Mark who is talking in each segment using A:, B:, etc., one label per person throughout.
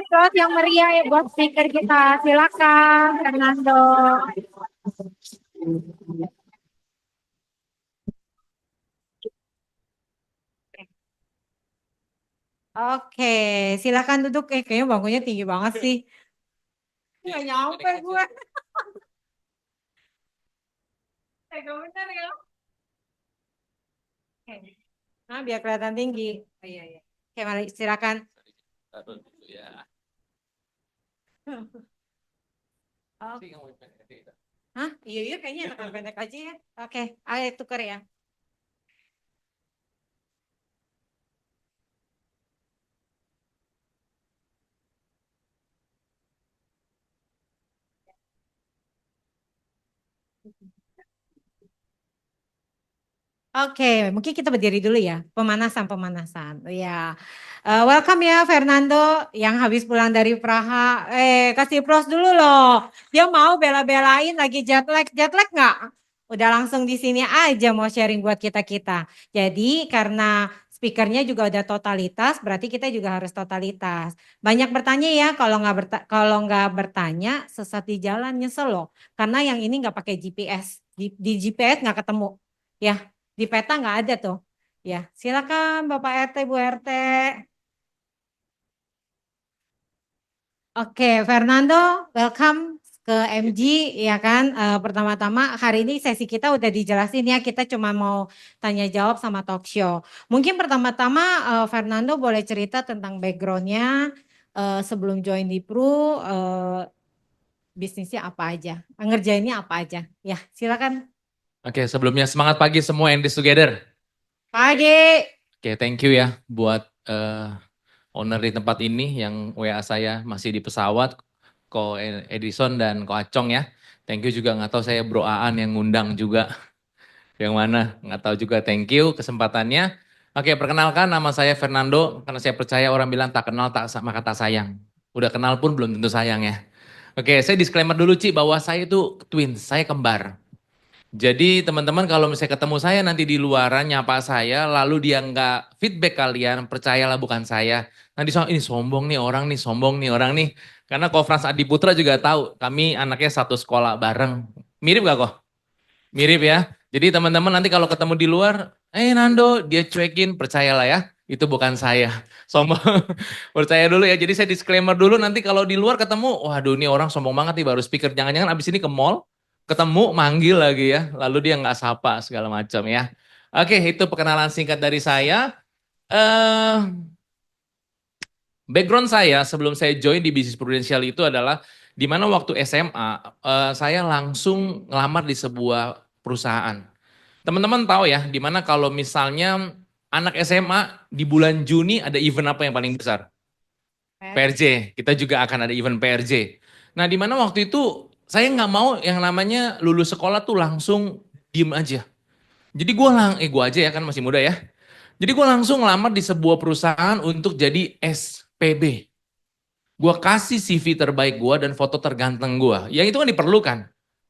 A: kasih applause yang meriah ya buat speaker kita. Silakan, Fernando. Oke, silakan duduk. Kayaknya bangkunya tinggi banget sih. Nggak nyampe gue. Tega bener ya. Oke. Nah, biar kelihatan tinggi. Oh, iya, iya. Oke, mari silakan.
B: Ya.
A: Oh. Hah? Iya, iya kayaknya enakan pendek aja ya. Oke, ayo tuker ya. Oke, mungkin kita berdiri dulu ya. Pemanasan. Ya, welcome ya Fernando yang habis pulang dari Praha. Kasih pros dulu loh. Dia mau bela-belain lagi jet lag nggak? Udah langsung di sini aja mau sharing buat kita-kita. Jadi karena speakernya juga udah totalitas, berarti kita juga harus totalitas. Banyak bertanya ya, kalau nggak bertanya sesat di jalan nyesel loh. Karena yang ini nggak pakai GPS, di GPS nggak ketemu. Ya, di peta nggak ada tuh. Ya, silakan Bapak RT, Bu RT. Oke, Fernando, welcome ke MG ya kan. Pertama-tama hari ini sesi kita udah dijelasin ya. Kita cuma mau tanya jawab sama talk show. Mungkin pertama-tama Fernando boleh cerita tentang backgroundnya sebelum join di Pru, bisnisnya apa aja, ngerjainnya apa aja. Ya, silakan.
B: Oke, sebelumnya semangat pagi semua and this together.
A: Pagi.
B: Oke, thank you ya buat owner di tempat ini yang WA saya masih di pesawat, Ko Edison dan Ko Acong ya. Thank you juga, nggak tahu saya Bro Aan yang ngundang juga. Yang mana, nggak tahu juga, thank you kesempatannya. Oke, perkenalkan nama saya Fernando, karena saya percaya orang bilang tak kenal tak maka tak sayang. Udah kenal pun belum tentu sayang ya. Oke, saya disclaimer dulu Ci, bahwa saya itu twins, saya kembar. Jadi teman-teman kalau misalnya ketemu saya nanti di luaran nyapa saya lalu dia nggak feedback kalian, percayalah bukan saya. Nanti ini sombong nih orang nih, sombong nih orang nih. Karena Ko Frans Adi Putra juga tahu kami anaknya satu sekolah bareng. Mirip gak kok? Mirip ya. Jadi teman-teman nanti kalau ketemu di luar, Nando dia cuekin, percayalah ya. Itu bukan saya. Sombong. Percaya dulu ya. Jadi saya disclaimer dulu nanti kalau di luar ketemu, waduh ini orang sombong banget nih baru speaker. Jangan-jangan abis ini ke mall, ketemu manggil lagi ya. Lalu dia nggak sapa segala macam ya. Oke, itu perkenalan singkat dari saya. Eh Background saya sebelum saya join di bisnis prudensial itu adalah di mana waktu SMA saya langsung ngelamar di sebuah perusahaan. Teman-teman tahu ya, di mana kalau misalnya anak SMA di bulan Juni ada event apa yang paling besar? PRJ. Kita juga akan ada event PRJ. Nah, di mana waktu itu saya nggak mau yang namanya lulus sekolah tuh langsung diem aja. Jadi gue aja ya kan masih muda ya. Jadi gue langsung ngelamar di sebuah perusahaan untuk jadi SPB. Gue kasih CV terbaik gue dan foto terganteng gue. Yang itu kan diperlukan.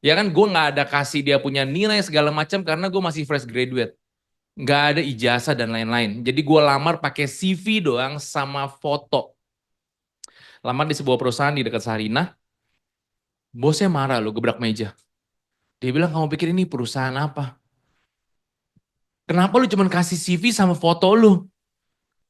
B: Ya kan gue nggak ada kasih dia punya nilai segala macam karena gue masih fresh graduate. Nggak ada ijazah dan lain-lain. Jadi gue lamar pakai CV doang sama foto. Lamar di sebuah perusahaan di dekat Sarinah. Bosnya marah loh, gebrak meja. Dia bilang, kamu pikir ini perusahaan apa? Kenapa lu cuma kasih CV sama foto lu?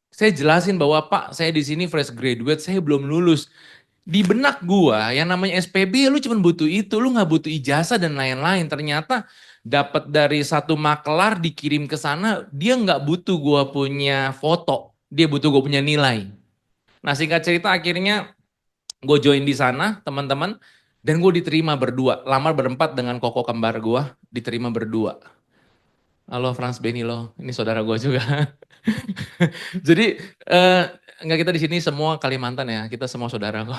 B: Saya jelasin bahwa Pak, saya di sini fresh graduate, saya belum lulus. Di benak gua yang namanya SPB lu cuma butuh itu, lu nggak butuh ijazah dan lain-lain. Ternyata dapat dari satu makelar dikirim ke sana, dia nggak butuh gua punya foto, dia butuh gua punya nilai. Nah singkat cerita akhirnya gue join di sana teman-teman dan gue diterima berdua, lamar berempat dengan koko kembar gue, diterima berdua. Halo Frans Benilo, ini saudara gue juga. Jadi enggak, kita di sini semua Kalimantan ya, kita semua saudara kok.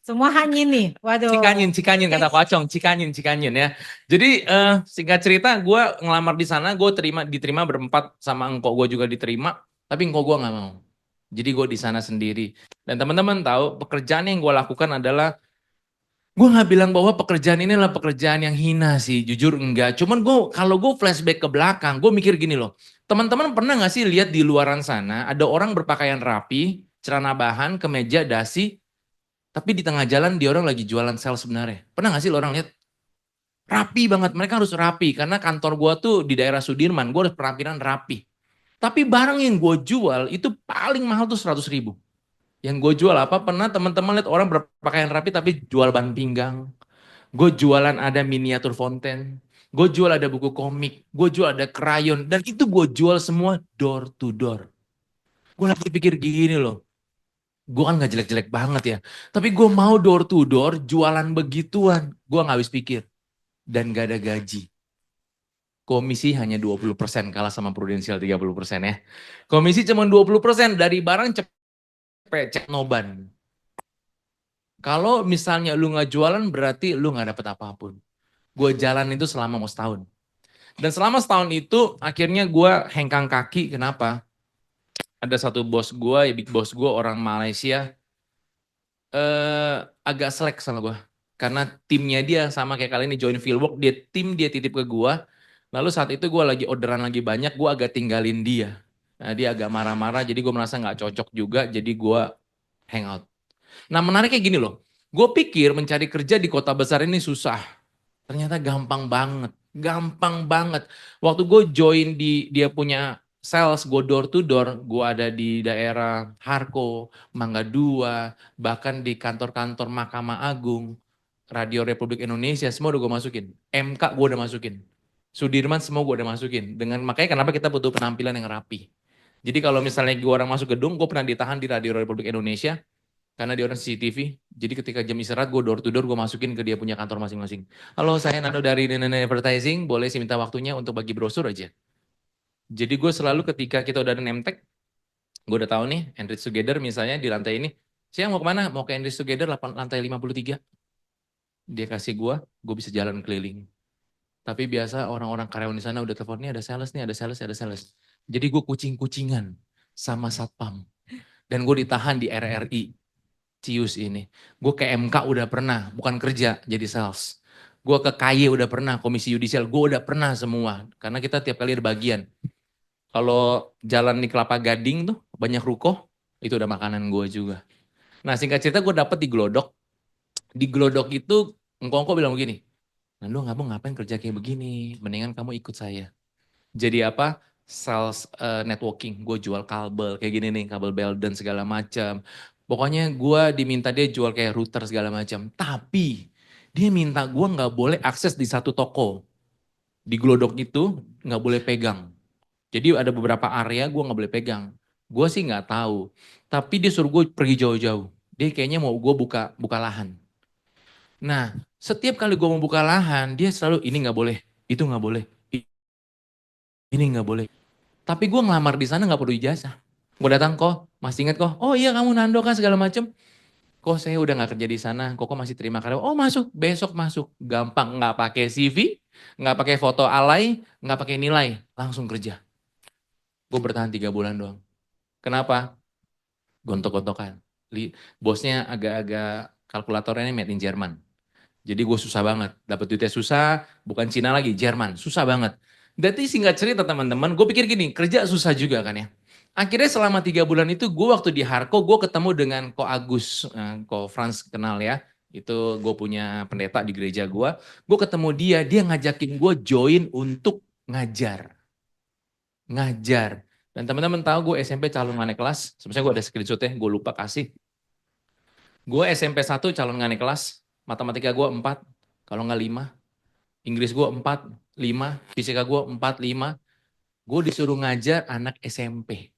A: Semua hanya nih, waduh.
B: Cikanyin kata Ko Acong, Cikanyin ya. Jadi singkat cerita gue ngelamar di sana, gue diterima berempat sama engkau gue juga diterima, tapi engkau gue nggak mau. Jadi gue di sana sendiri. Dan teman-teman tahu pekerjaan yang gue lakukan adalah gue nggak bilang bahwa pekerjaan ini adalah pekerjaan yang hina sih, jujur enggak. Cuman kalau gue flashback ke belakang, gue mikir gini loh. Teman-teman pernah nggak sih lihat di luaran sana ada orang berpakaian rapi, celana bahan, kemeja, dasi, tapi di tengah jalan dia orang lagi jualan sel sebenarnya. Pernah gak sih lo orang lihat? Rapi banget, mereka harus rapi karena kantor gua tuh di daerah Sudirman, gua harus penampilan rapi. Tapi barang yang gue jual itu paling mahal tuh 100.000. Yang gue jual apa? Pernah teman-teman lihat orang berpakaian rapi tapi jual ban pinggang. Gue jualan ada miniatur fonten. Gue jual ada buku komik. Gue jual ada krayon. Dan itu gue jual semua door to door. Gue lagi pikir gini loh. Gue kan gak jelek-jelek banget ya. Tapi gue mau door to door jualan begituan. Gue gak habis pikir. Dan gak ada gaji. Komisi hanya 20% kalah sama prudensial 30% ya. Komisi cuma 20% dari barang cepet cek noban. Kalau misalnya lu nggak jualan berarti lu nggak dapet apapun. Gue jalan itu selama mau setahun. Dan selama setahun itu akhirnya gue hengkang kaki. Kenapa? Ada satu bos gue, ya big boss gue orang Malaysia. Agak selek sama gue. Karena timnya dia sama kayak kali ini join fieldwork. Dia titip ke gue. Lalu saat itu gue lagi orderan lagi banyak. Gue agak tinggalin dia. Nah, dia agak marah-marah. Jadi gue merasa nggak cocok juga. Jadi gue hangout. Nah menariknya gini loh. Gue pikir mencari kerja di kota besar ini susah. Ternyata gampang banget. Gampang banget. Waktu gue join di dia punya sales, gue door to door. Gue ada di daerah Harko, Mangga Dua, bahkan di kantor-kantor Mahkamah Agung, Radio Republik Indonesia, semua udah gue masukin. MK gue udah masukin. Sudirman semua gue udah masukin. Makanya kenapa kita butuh penampilan yang rapi. Jadi kalau misalnya gue orang masuk gedung, gue pernah ditahan di Radio Republik Indonesia. Karena dia orang CCTV, jadi ketika jam istirahat gue door to door gue masukin ke dia punya kantor masing-masing. Halo saya Nando dari Nene Advertising, boleh sih minta waktunya untuk bagi brosur aja. Jadi gue selalu ketika kita udah ada name tag, gue udah tahu nih Enrich Together misalnya di lantai ini. Siang mau kemana? Mau ke Enrich Together lantai 53. Dia kasih gue bisa jalan keliling. Tapi biasa orang-orang karyawan di sana udah telepon, nih ada sales nih, ada sales, ada sales. Jadi gue kucing-kucingan sama satpam. Dan gue ditahan di RRI. Cius ini. Gue ke MK udah pernah, bukan kerja, jadi sales. Gue ke KY udah pernah, komisi yudisial, gue udah pernah semua. Karena kita tiap kali ada bagian. Kalau jalan di Kelapa Gading tuh, banyak ruko, itu udah makanan gue juga. Nah singkat cerita gue dapet di Glodok. Di Glodok itu, engkau bilang begini, Nando kamu ngapain kerja kayak begini, mendingan kamu ikut saya. Jadi apa? Sales networking, gue jual kabel kayak gini nih, kabel Belden segala macam. Pokoknya gue diminta dia jual kayak router segala macam. Tapi dia minta gue nggak boleh akses di satu toko. Di Glodok itu nggak boleh pegang. Jadi ada beberapa area gue nggak boleh pegang. Gue sih nggak tahu. Tapi dia suruh gue pergi jauh-jauh. Dia kayaknya mau gue buka lahan. Nah setiap kali gue mau buka lahan dia selalu ini nggak boleh, itu nggak boleh, ini nggak boleh. Tapi gue ngelamar di sana nggak perlu ijazah. Gue datang kok, masih inget kok. Oh iya kamu Nando kan segala macem. Kok saya udah nggak kerja di sana. Kok masih terima karyawan. Oh masuk, besok masuk. Gampang, nggak pakai CV, nggak pakai foto alay, nggak pakai nilai, langsung kerja. Gue bertahan 3 bulan doang. Kenapa? Gontok-gontokan. Bosnya agak-agak kalkulatornya made in Jerman. Jadi gue susah banget. Dapat duitnya susah, bukan Cina lagi, Jerman. Susah banget. Jadi singkat cerita teman-teman, gue pikir gini, kerja susah juga kan ya. Akhirnya selama 3 bulan itu gue waktu di Harko, gue ketemu dengan Ko Agus, Ko Frans kenal ya. Itu gue punya pendeta di gereja gue. Gue ketemu dia ngajakin gue join untuk ngajar. Ngajar. Dan teman-teman tahu gue SMP calon naik kelas. Sebenarnya gue ada screenshotnya, gue lupa kasih. Gue SMP 1 calon naik kelas. Matematika gue 4, kalau nggak 5. Inggris gue 4, 5. Fisika gue 4, 5. Gue disuruh ngajar anak SMP.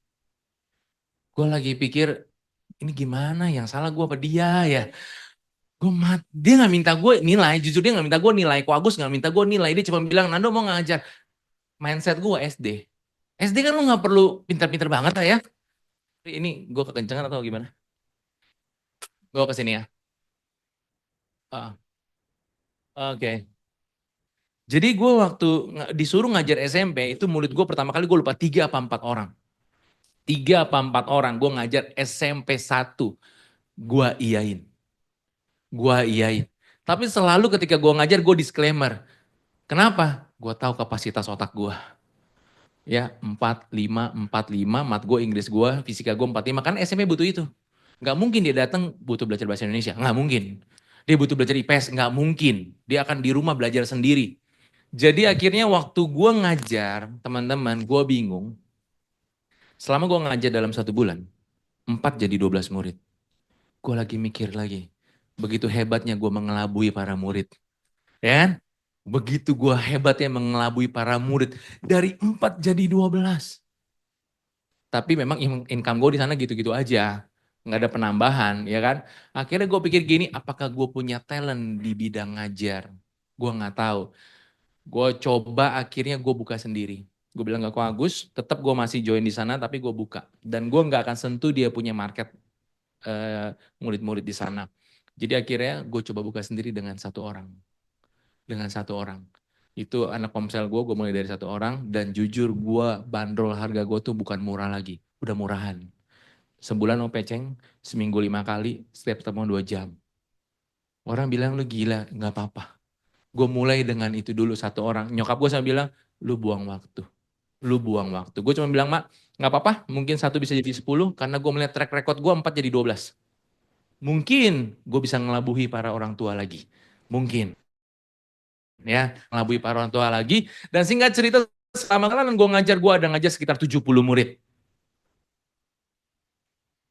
B: Gue lagi pikir, ini gimana yang salah gue apa dia ya. Dia nggak minta gue nilai, jujur dia nggak minta gue nilai. Ko Agus nggak minta gue nilai, dia cuma bilang, Nando mau ngajar. Mindset gue SD. SD kan lu nggak perlu pintar-pintar banget lah ya. Ini gue kekencengan atau gimana? Gue kesini ya. Ah, Oke. Jadi gue waktu disuruh ngajar SMP, itu murid gue pertama kali gue lupa 3 apa 4 orang. 3 apa 4 orang, gue ngajar SMP 1. Gue iyain. Gue iyain. Tapi selalu ketika gue ngajar, gue disclaimer. Kenapa? Gue tahu kapasitas otak gue. Ya 45, mat gue, Inggris gue, fisika gue 45, kan SMP butuh itu. Nggak mungkin dia datang butuh belajar bahasa Indonesia, nggak mungkin. Dia butuh belajar IPS, nggak mungkin. Dia akan di rumah belajar sendiri. Jadi akhirnya waktu gue ngajar, teman-teman, gue bingung. Selama gue ngajar dalam 1 bulan, 4 jadi 12 murid. Gue lagi mikir lagi, begitu hebatnya gue mengelabui para murid. Ya kan? Begitu gue hebatnya mengelabui para murid. Dari 4 jadi 12. Tapi memang income gue di sana gitu-gitu aja. Nggak ada penambahan, ya kan. Akhirnya gue pikir gini, apakah gue punya talent di bidang ngajar? Gue nggak tahu. Gue coba akhirnya gue buka sendiri. Gue bilang ke Ko Agus, tetap gue masih join di sana, tapi gue buka. Dan gue nggak akan sentuh dia punya market murid-murid di sana. Jadi akhirnya gue coba buka sendiri dengan 1 orang. Dengan 1 orang. Itu anak komsel gue mulai dari 1 orang. Dan jujur gue bandrol harga gue tuh bukan murah lagi. Udah murahan. Sebulan mau peceng, seminggu 5 kali, setiap ketemu 2 jam. Orang bilang lu gila, gak apa-apa. Gue mulai dengan itu dulu 1 orang. Nyokap gue sama bilang, lu buang waktu. Lu buang waktu. Gue cuma bilang, mak gak apa-apa, mungkin 1 bisa jadi 10, karena gue melihat track record gue 4 jadi 12. Mungkin gue bisa ngelabuhi para orang tua lagi. Mungkin. Ya, ngelabui para orang tua lagi. Dan singkat cerita, selama kan gue ada ngajar sekitar 70 murid.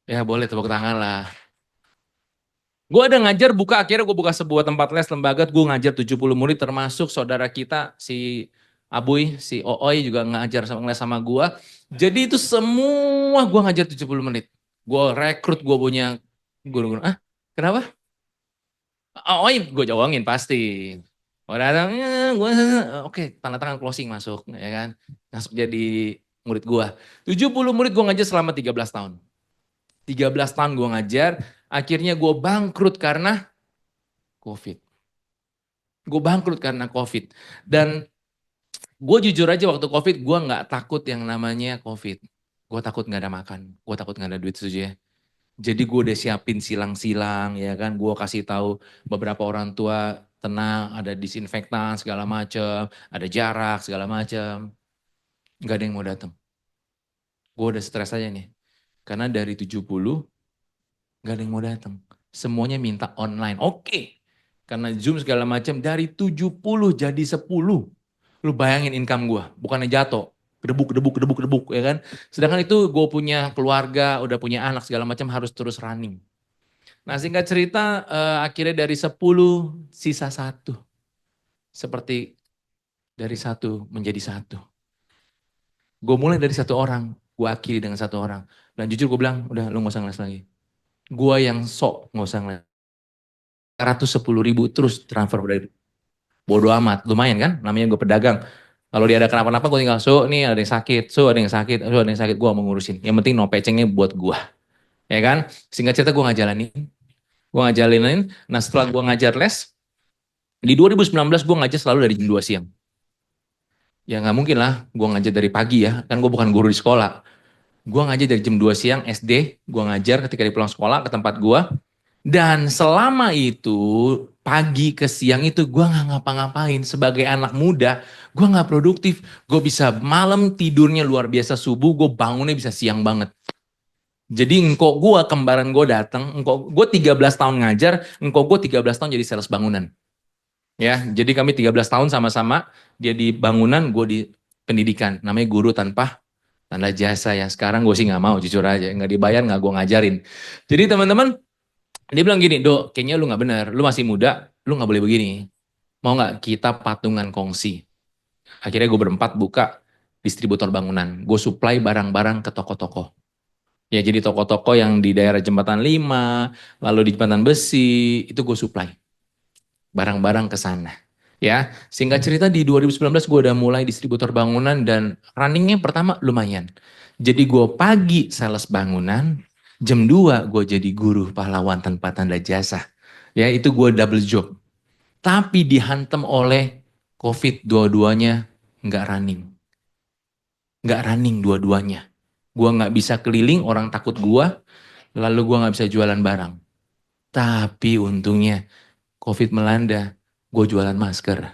B: Ya boleh tepuk tangan lah. Gue ada ngajar akhirnya gue buka sebuah tempat les lembaga, gue ngajar 70 murid termasuk saudara kita si Abuy, si Ooy juga ngajar sama les sama gue. Jadi itu semua gue ngajar 70 menit. Gue rekrut, gue punya guru-guru. Ah, kenapa? Ooy gue jawangin pasti. Oh datang, gue oke, tanda tangan closing masuk, ya kan. Masuk jadi murid gue. 70 murid gue ngajar selama 13 tahun. 13 tahun gue ngajar, akhirnya gue bangkrut karena COVID. Gue bangkrut karena COVID. Dan gue jujur aja waktu COVID, gue nggak takut yang namanya COVID. Gue takut nggak ada makan, gue takut nggak ada duit setuju ya. Jadi gue udah siapin silang-silang, ya kan. Gue kasih tahu beberapa orang tua tenang, ada disinfektan segala macam, ada jarak segala macam. Nggak ada yang mau datang. Gue udah stres aja nih. Karena dari 70 nggak ada yang mau datang. Semuanya minta online. Oke. Karena Zoom segala macam dari 70 jadi 10. Lu bayangin income gue, bukannya jatuh. Kedebuk, ya kan. Sedangkan itu gue punya keluarga, udah punya anak segala macam harus terus running. Nah singkat cerita akhirnya dari 10 sisa 1. Seperti dari 1 menjadi 1. Gue mulai dari 1 orang, gue akhiri dengan 1 orang. Dan jujur gue bilang, udah lu gak usah ngeles lagi. Gue yang sok gak usah ngeles. 110.000 terus transfer dari bodo amat, lumayan kan? Namanya gue pedagang. Kalau dia ada kenapa-napa gue tinggal, so nih ada yang sakit, so ada yang sakit, so ada yang sakit, gue mau ngurusin. Yang penting no pecengnya buat gue. Ya kan? Singkat cerita gue ngajalanin. Nah setelah gue ngajar les, di 2019 gue ngajar selalu dari jam 2 siang. Ya nggak mungkin lah gue ngajar dari pagi ya, kan gue bukan guru di sekolah. Gue ngajar dari jam 2 siang SD, gue ngajar ketika di pulang sekolah ke tempat gue. Dan selama itu, pagi ke siang itu gue gak ngapa-ngapain. Sebagai anak muda, gue gak produktif. Gue bisa malam tidurnya luar biasa, subuh gue bangunnya bisa siang banget. Jadi engkau gue, kembaran gue datang, engkau gue 13 tahun ngajar, engkau gue 13 tahun jadi sales bangunan. Ya, jadi kami 13 tahun sama-sama, dia di bangunan, gue di pendidikan. Namanya guru tanpa tanda jasa ya. Sekarang gue sih gak mau, jujur aja. Gak dibayar, gak gue ngajarin. Jadi teman-teman, dia bilang gini, Dok, kayaknya lu gak benar. Lu masih muda, lu gak boleh begini. Mau gak kita patungan kongsi? Akhirnya gue berempat buka distributor bangunan. Gue supply barang-barang ke toko-toko. Ya jadi toko-toko yang di daerah Jembatan 5, lalu di Jembatan Besi, itu gue supply. Barang-barang ke sana. Ya, singkat cerita di 2019 gue udah mulai distributor bangunan dan runningnya pertama lumayan. Jadi gue pagi sales bangunan, jam 2 gue jadi guru pahlawan tanpa tanda jasa. Ya itu gue double job. Tapi dihantam oleh COVID dua-duanya nggak running. Nggak running dua-duanya. Gue nggak bisa keliling, orang takut gue, lalu gue nggak bisa jualan barang. Tapi untungnya COVID melanda, gue jualan masker.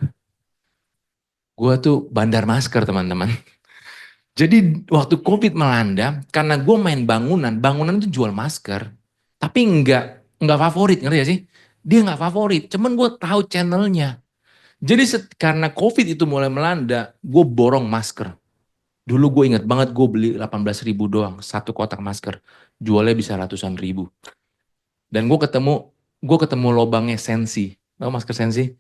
B: Gue tuh bandar masker teman-teman. Jadi waktu COVID melanda, karena gue main bangunan itu jual masker, tapi nggak favorit, ngerti gak sih? Dia nggak favorit, cuman gue tahu channelnya. Jadi karena COVID itu mulai melanda, gue borong masker. Dulu gue ingat banget gue beli 18.000 doang, satu kotak masker. Jualnya bisa ratusan ribu. Dan gue ketemu lobangnya Sensi. Tahu masker Sensi?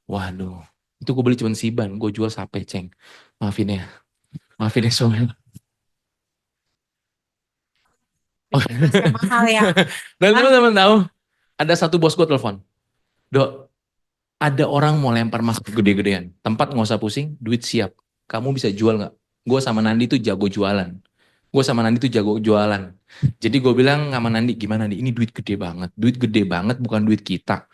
B: Waduh, itu gue beli cuma Siban, gue jual sampai ceng. Maafin ya soalnya.
A: Masker mahal ya.
B: Dan
A: Hah?
B: teman-teman tahu, ada satu bos gue telepon. Dok, ada orang mau lempar masker gede-gedean. Tempat nggak usah pusing, duit siap. Kamu bisa jual nggak? Gue sama Nandi tuh jago jualan. Jadi gue bilang sama Nandi, gimana Nandi? Ini duit gede banget. Duit gede banget, bukan duit kita.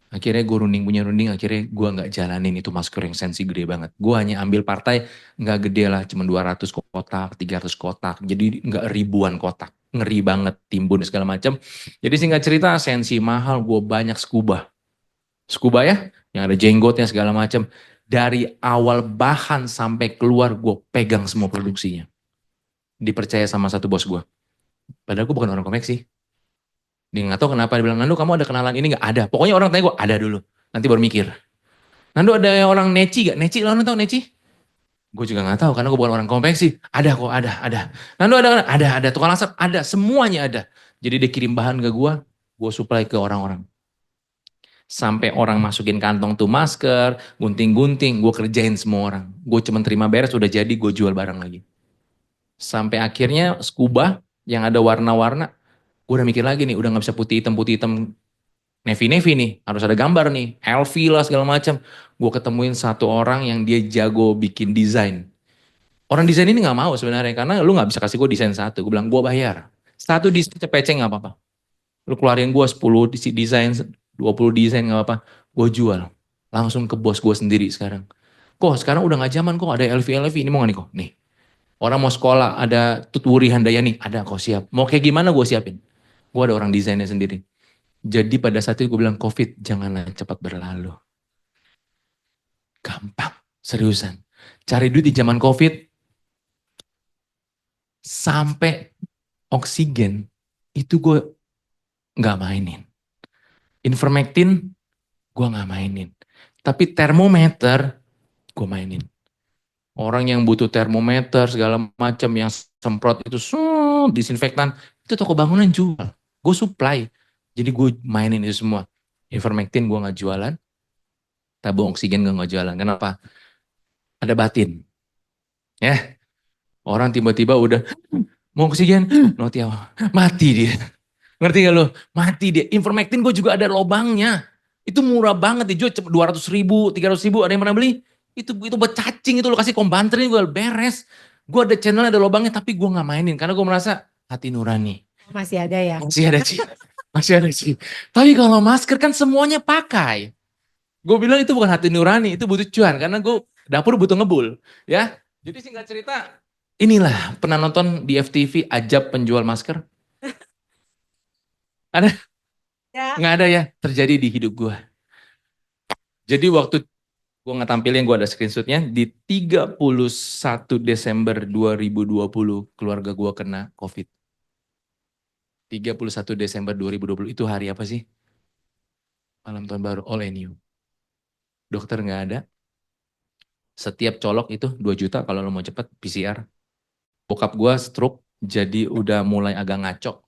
B: Akhirnya gue runding, akhirnya gue nggak jalanin itu masker yang Sensi gede banget. Gue hanya ambil partai nggak gede lah, cuma 200 kotak, 300 kotak. Jadi nggak ribuan kotak. Ngeri banget, timbun segala macam. Jadi singkat cerita, Sensi mahal, gue banyak scuba. Scuba ya, yang ada jenggotnya segala macam. Dari awal bahan sampai keluar, gue pegang semua produksinya. Dipercaya sama satu bos gue. Padahal gue bukan orang konveksi. Dia nggak tahu kenapa, dia bilang, Nando kamu ada kenalan ini nggak? Ada. Pokoknya orang tanya gue, ada dulu. Nanti baru mikir. Nando ada orang Neci gak? Neci, lo tahu Neci? Gue juga nggak tahu karena gue bukan orang konveksi. Ada kok, ada. Nando ada. Tukang laser, ada. Semuanya ada. Jadi dia kirim bahan ke gue supply ke orang-orang. Sampai orang masukin kantong tuh masker, gunting-gunting, gue kerjain semua orang. Gue cuma terima beres, udah jadi gue jual barang lagi. Sampai akhirnya scuba yang ada warna-warna, gue udah mikir lagi nih, udah gak bisa putih hitam, navy nih, harus ada gambar nih, LV lah segala macam. Gue ketemuin satu orang yang dia jago bikin desain. Orang desain ini gak mau sebenarnya, karena lu gak bisa kasih gue desain satu. Gue bilang, gue bayar. Satu desain cepeceng gak apa-apa. Lu keluarin gue 10 desain, 20 desain gak apa-apa. Gue jual. Langsung ke bos gue sendiri sekarang. Kok sekarang udah gak zaman kok, ada LV, ini mau gak nih kok? Nih, orang mau sekolah, ada Tutwuri Handayani, ada kok siap. Mau kayak gimana gue siapin. Gue ada orang desainnya sendiri. Jadi pada saat itu gue bilang, COVID janganlah cepat berlalu. Gampang, seriusan. Cari duit di zaman COVID, sampai oksigen, itu gue gak mainin. Ivermectin, gue gak mainin. Tapi termometer, gue mainin. Orang yang butuh termometer, segala macam, yang semprot itu, disinfektan, itu toko bangunan jual. Gue supply. Jadi gue mainin itu semua. Ivermectin gue gak jualan, tabung oksigen gue gak jualan. Kenapa? Ada batin. Ya, orang tiba-tiba udah mau oksigen, mati dia. Ngerti gak lo? Mati dia. Ivermectin gue juga ada lobangnya. Itu murah banget dijual 200.000, 300.000, ada yang pernah beli? Itu buat cacing, itu lo kasih kombanter ini gue beres. Gue ada channel, ada lobangnya, tapi gue gak mainin. Karena gue merasa hati nurani.
A: Masih ada ya?
B: Masih ada sih. Tapi kalau masker kan semuanya pakai. Gue bilang itu bukan hati nurani, itu butuh cuan. Karena gue dapur butuh ngebul. Ya. Jadi singkat cerita, inilah pernah nonton di FTV Ajab penjual masker? Ada?
A: Ya.
B: Nggak ada ya, terjadi di hidup gue. Jadi waktu gue nggak tampilin, gue ada screenshotnya, di 31 Desember 2020 keluarga gue kena COVID. 31 Desember 2020 itu hari apa sih? Malam tahun baru, all I knew. Dokter nggak ada. Setiap colok itu 2 juta kalau lo mau cepet PCR. Bokap gue stroke, jadi udah mulai agak ngaco.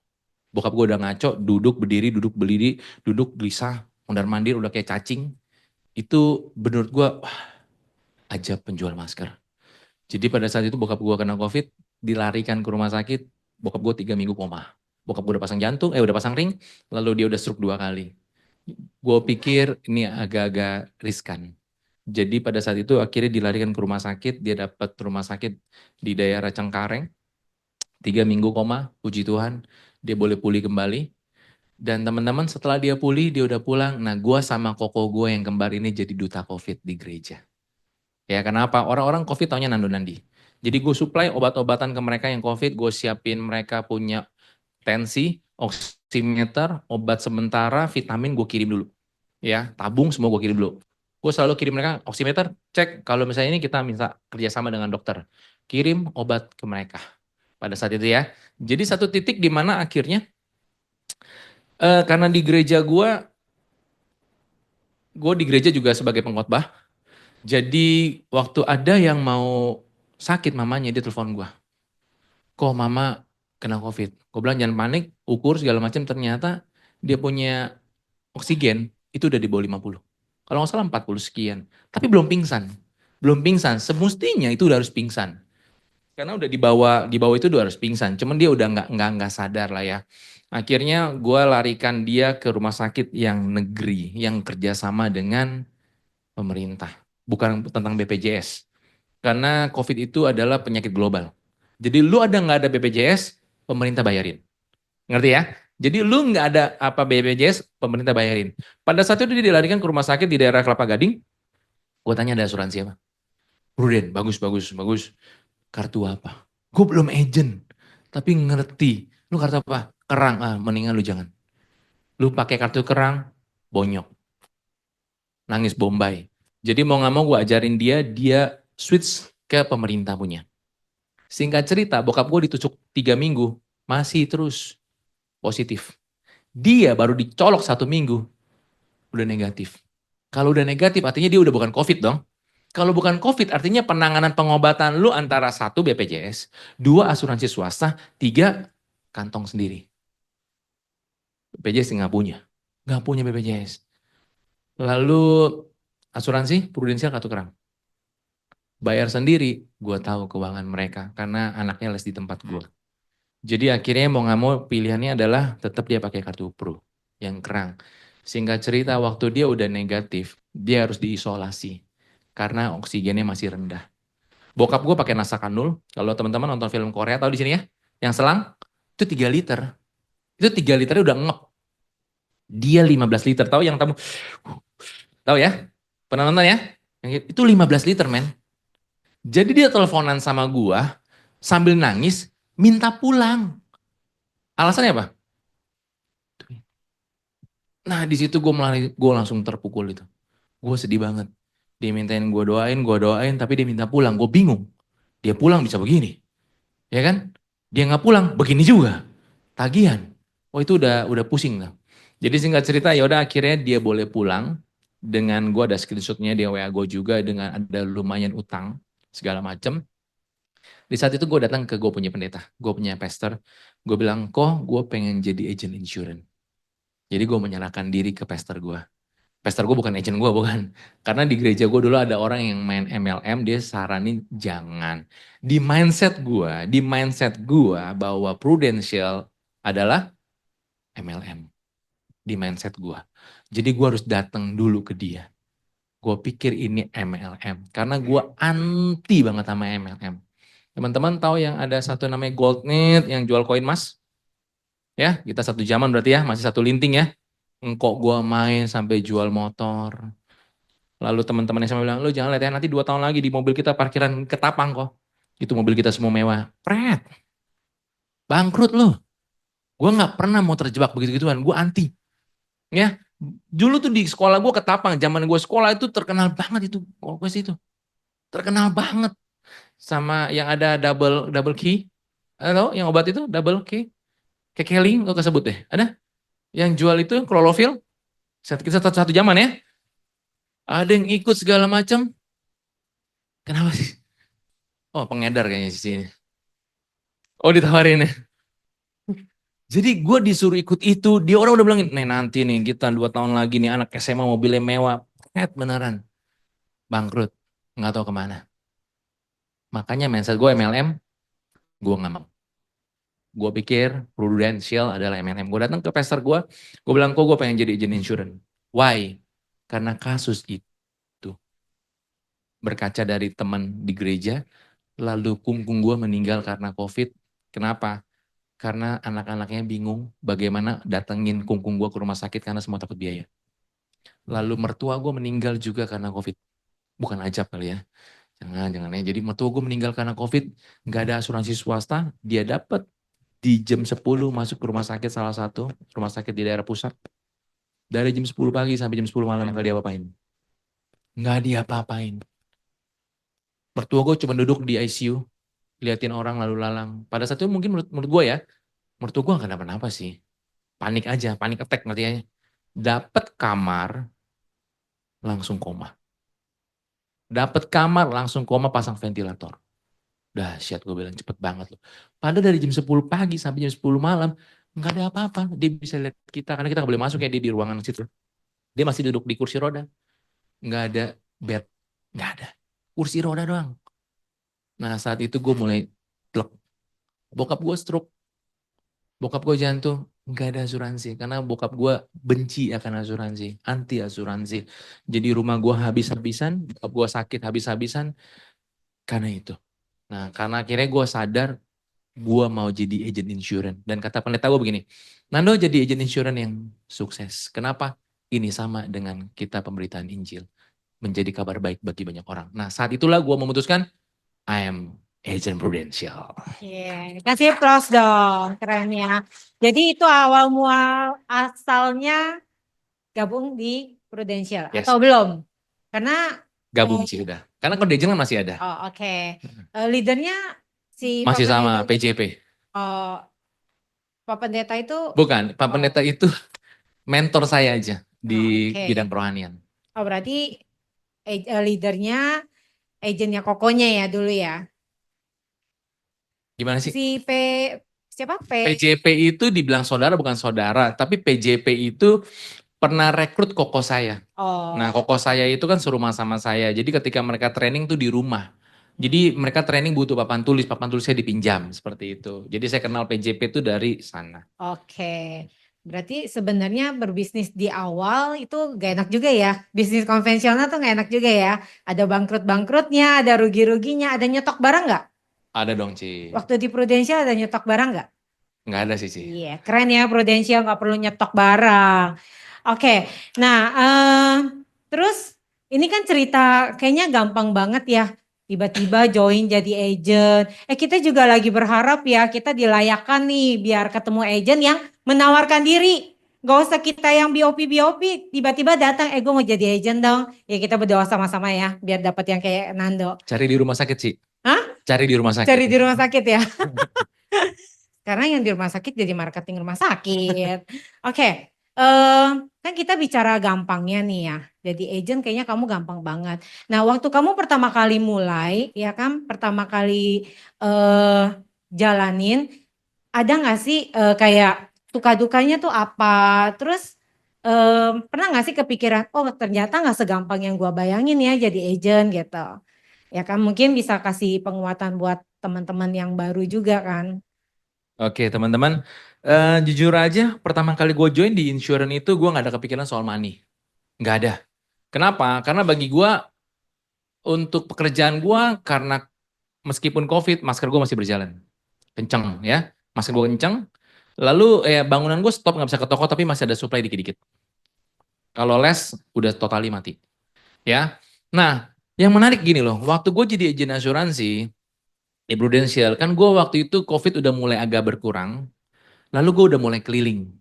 B: Bokap gue udah ngaco, duduk berdiri, duduk gelisah, mondar-mandir udah kayak cacing. Itu menurut gue, wah, aja penjual masker. Jadi pada saat itu bokap gue kena COVID, dilarikan ke rumah sakit, bokap gue 3 minggu koma. Bokap gue udah pasang jantung, udah pasang ring, lalu dia udah stroke 2 kali. Gue pikir ini agak-agak riskan. Jadi pada saat itu akhirnya dilarikan ke rumah sakit, dia dapat rumah sakit di daerah Cengkareng, 3 minggu koma, puji Tuhan, dia boleh pulih kembali. Dan teman-teman setelah dia pulih, dia udah pulang. Nah gue sama koko gue yang kembar ini jadi duta COVID di gereja. Ya kenapa? Orang-orang COVID taunya Nando Nandi. Jadi gue supply obat-obatan ke mereka yang COVID, gue siapin mereka punya tensi, oximeter, obat sementara, vitamin gue kirim dulu. Ya, tabung semua gue kirim dulu. Gue selalu kirim mereka oximeter, cek kalau misalnya ini kita minta kerjasama dengan dokter. kirim obat ke mereka pada saat itu ya. Jadi satu titik di mana akhirnya karena di gereja gue di gereja juga sebagai pengkhotbah. Jadi waktu ada yang mau sakit mamanya, dia telepon gue. Kok mama kena COVID? Gue bilang jangan panik, ukur segala macam. Ternyata dia punya oksigen itu udah di bawah 50. Kalau nggak salah 40 sekian. Tapi belum pingsan. Belum pingsan. Semestinya itu udah harus pingsan. Karena udah di bawah itu udah harus pingsan. Cuman dia udah nggak sadar lah ya. Akhirnya gue larikan dia ke rumah sakit yang negeri, yang kerjasama dengan pemerintah. Bukan tentang BPJS. Karena COVID itu adalah penyakit global. Jadi lu ada nggak ada BPJS, pemerintah bayarin. Ngerti ya? Jadi lu nggak ada apa BPJS, pemerintah bayarin. Pada saat itu dia dilarikan ke rumah sakit di daerah Kelapa Gading. Gue tanya ada asuransi apa? Prudent, bagus, bagus, bagus. Kartu apa? Gue belum agent, tapi ngerti. Lu kartu apa? Kerang, mendingan lu jangan. Lu pakai kartu kerang, bonyok. Nangis Bombay. Jadi mau nggak mau gue ajarin dia switch ke pemerintah punya. Singkat cerita, bokap gue ditusuk 3 minggu, masih terus positif. Dia baru dicolok 1 minggu, udah negatif. Kalau udah negatif artinya dia udah bukan COVID dong. Kalau bukan COVID artinya penanganan pengobatan lu antara 1 BPJS, 2 asuransi swasta, 3 kantong sendiri. BPJS nggak punya. Nggak punya BPJS. Lalu asuransi prudensial kartu kerang. Bayar sendiri, gue tahu keuangan mereka karena anaknya les di tempat gue. Jadi akhirnya mau nggak mau pilihannya adalah tetap dia pakai kartu Pro yang kerang. Singkat cerita waktu dia udah negatif, dia harus diisolasi karena oksigennya masih rendah. Bokap gue pakai Nasakanul. Kalau teman-teman nonton film Korea tahu di sini ya, yang selang itu 3 liter. Itu 3 liternya udah ngep. Dia 15 liter. Tahu yang tamu? Tahu ya? Pernah nonton ya? Itu 15 liter men. Jadi dia teleponan sama gue sambil nangis minta pulang. Alasannya apa? Nah di situ gue langsung terpukul itu. Gue sedih banget. Dia mintain gue doain, tapi dia minta pulang. Gue bingung. Dia pulang bisa begini, ya kan? Dia nggak pulang, begini juga. Tagihan. Oh itu udah pusing lah. Jadi singkat cerita ya udah akhirnya dia boleh pulang. Dengan gue ada screenshotnya dia WA gue juga dengan ada lumayan utang segala macem. Di saat itu gue datang ke gue punya pendeta, gue punya pastor. Gue bilang, kok gue pengen jadi agent insurance. Jadi gue menyerahkan diri ke pastor gue. Pastor gue bukan agent gue, bukan. Karena di gereja gue dulu ada orang yang main MLM, dia saranin jangan. Di mindset gue bahwa Prudential adalah MLM. Di mindset gue. Jadi gue harus datang dulu ke dia. Gue pikir ini MLM. Karena gue anti banget sama MLM. Teman-teman tahu yang ada satu namanya Goldnet yang jual koin emas? Ya, kita satu zaman berarti ya, masih satu linting ya. Engkok gue main sampai jual motor. Lalu teman-teman yang sama bilang, lu jangan lihat ya, nanti 2 tahun lagi di mobil kita parkiran ketapang kok. Itu mobil kita semua mewah. Pret, bangkrut lu. Gue gak pernah mau terjebak begitu-gituan, gue anti. Ya, dulu tuh di sekolah gue ketapang, zaman gue sekolah itu terkenal banget itu, Golkes itu. Terkenal banget. Sama yang ada double key. Tahu yang obat itu double key? Kekeling, lo kesebut deh. Ada? Yang jual itu klorofil. Kita satu zaman ya. Ada yang ikut segala macam. Kenapa sih? Oh pengedar kayaknya sih sini. Oh ditawarin ya. Jadi gue disuruh ikut itu, dia orang udah bilang, nih nanti nih kita 2 tahun lagi nih anak SMA mobilnya mewah. Beneran. Bangkrut. Nggak tahu kemana. Makanya mindset gue MLM, gue nggak mau. Gue pikir Prudential adalah MLM. Gue datang ke pastor gue bilang kok gue pengen jadi agent insurance. Why? Karena kasus itu. Berkaca dari teman di gereja, lalu kungkung gue meninggal karena COVID. Kenapa? Karena anak-anaknya bingung bagaimana datengin kungkung gue ke rumah sakit karena semua takut biaya. Lalu mertua gue meninggal juga karena COVID. Bukan ajab kali ya. Jangan ya. Jadi mertua gue meninggal karena COVID. Gak ada asuransi swasta. Dia dapat di jam 10 masuk ke rumah sakit salah satu. Rumah sakit di daerah pusat. Dari jam 10 pagi sampai jam 10 malam gak dia apa-apain. Gak dia apa-apain. Mertua gue cuma duduk di ICU. liatin orang lalu lalang. Pada saat itu mungkin menurut gue ya, menurut gue gak kenapa-napa sih. Panik aja, panik attack ngerti ya. Dapat kamar, langsung koma. Dapat kamar, langsung koma pasang ventilator. Dahsyat gue bilang cepet banget loh. Padahal dari jam 10 pagi sampai jam 10 malam, nggak ada apa-apa. Dia bisa lihat kita, karena kita nggak boleh masuk ya dia di ruangan situ. Dia masih duduk di kursi roda. Nggak ada bed, nggak ada. Kursi roda doang. Nah saat itu gue mulai plek. Bokap gue stroke, bokap gue jantung, nggak ada asuransi. Karena bokap gue benci akan asuransi, anti asuransi. Jadi rumah gue habis-habisan, bokap gue sakit habis-habisan karena itu. Nah karena akhirnya gue sadar, gue mau jadi agent insurance. Dan kata pendeta gue begini, Nando jadi agent insurance yang sukses. Kenapa? Ini sama dengan kita pemberitaan Injil. Menjadi kabar baik bagi banyak orang. Nah saat itulah gue memutuskan, I am agent prudential.
A: Kasih plus dong, keren ya. Jadi itu awal mual asalnya gabung di Prudential
B: Yes,
A: atau belum? Karena
B: gabung sih udah. Karena kalau agent kan masih ada.
A: oke. Leadernya si Pak
B: Masih
A: Pendeta
B: sama
A: itu.
B: PJP.
A: Oh, Pak Pendeta itu.
B: Bukan, Pak
A: Oh,
B: Pendeta itu mentor saya aja di
A: oke.
B: bidang kerohanian.
A: Oh, berarti leadernya agennya Kokonya ya dulu ya.
B: Gimana sih?
A: Si siapa
B: PJP itu dibilang saudara bukan saudara, tapi PJP itu pernah rekrut koko saya. Nah,
A: Oh,
B: koko saya itu kan serumah sama saya. Jadi ketika mereka training tuh di rumah. Jadi mereka training butuh papan tulis saya dipinjam seperti itu. Jadi saya kenal PJP itu dari sana.
A: oke. Berarti sebenarnya berbisnis di awal itu gak enak juga ya. Bisnis konvensional tuh gak enak juga ya. Ada bangkrut-bangkrutnya, ada rugi-ruginya, ada nyetok barang nggak?
B: Ada dong, Ci.
A: Waktu di Prudential ada nyetok barang nggak?
B: Nggak ada sih, Ci.
A: Iya, keren ya Prudential nggak perlu nyetok barang. Oke, nah terus ini kan cerita kayaknya gampang banget ya. Tiba-tiba join jadi agent. Kita juga lagi berharap ya kita dilayakkan nih biar ketemu agent yang menawarkan diri. Gak usah kita yang BOP-BOP. Tiba-tiba datang, gue mau jadi agent dong. Ya kita berdoa sama-sama ya biar dapat yang kayak Nando.
B: Cari di rumah sakit, Ci.
A: Hah?
B: Cari di rumah sakit.
A: Cari di rumah sakit ya. Karena yang di rumah sakit jadi marketing rumah sakit. Oke, kan kita bicara gampangnya nih ya. Jadi agent kayaknya kamu gampang banget. Nah, waktu kamu pertama kali mulai, ya kan, pertama kali jalanin, ada nggak sih kayak suka dukanya tuh apa? Terus pernah nggak sih kepikiran, oh ternyata nggak segampang yang gua bayangin ya jadi agent gitu. Ya kan, mungkin bisa kasih penguatan buat teman-teman yang baru juga kan.
B: Oke, teman-teman. Jujur aja, pertama kali gue join di insurance itu gue nggak ada kepikiran soal money. Nggak ada. Kenapa? Karena bagi gue, untuk pekerjaan gue, karena meskipun COVID, masker gue masih berjalan. Kenceng ya. Masker gue kenceng. Lalu bangunan gue stop, nggak bisa ke toko, tapi masih ada supply dikit-dikit. Kalau les, udah totali mati. Ya. Nah, yang menarik gini loh. Waktu gue jadi agen asuransi, di Prudential, kan gue waktu itu COVID udah mulai agak berkurang. Lalu gue udah mulai keliling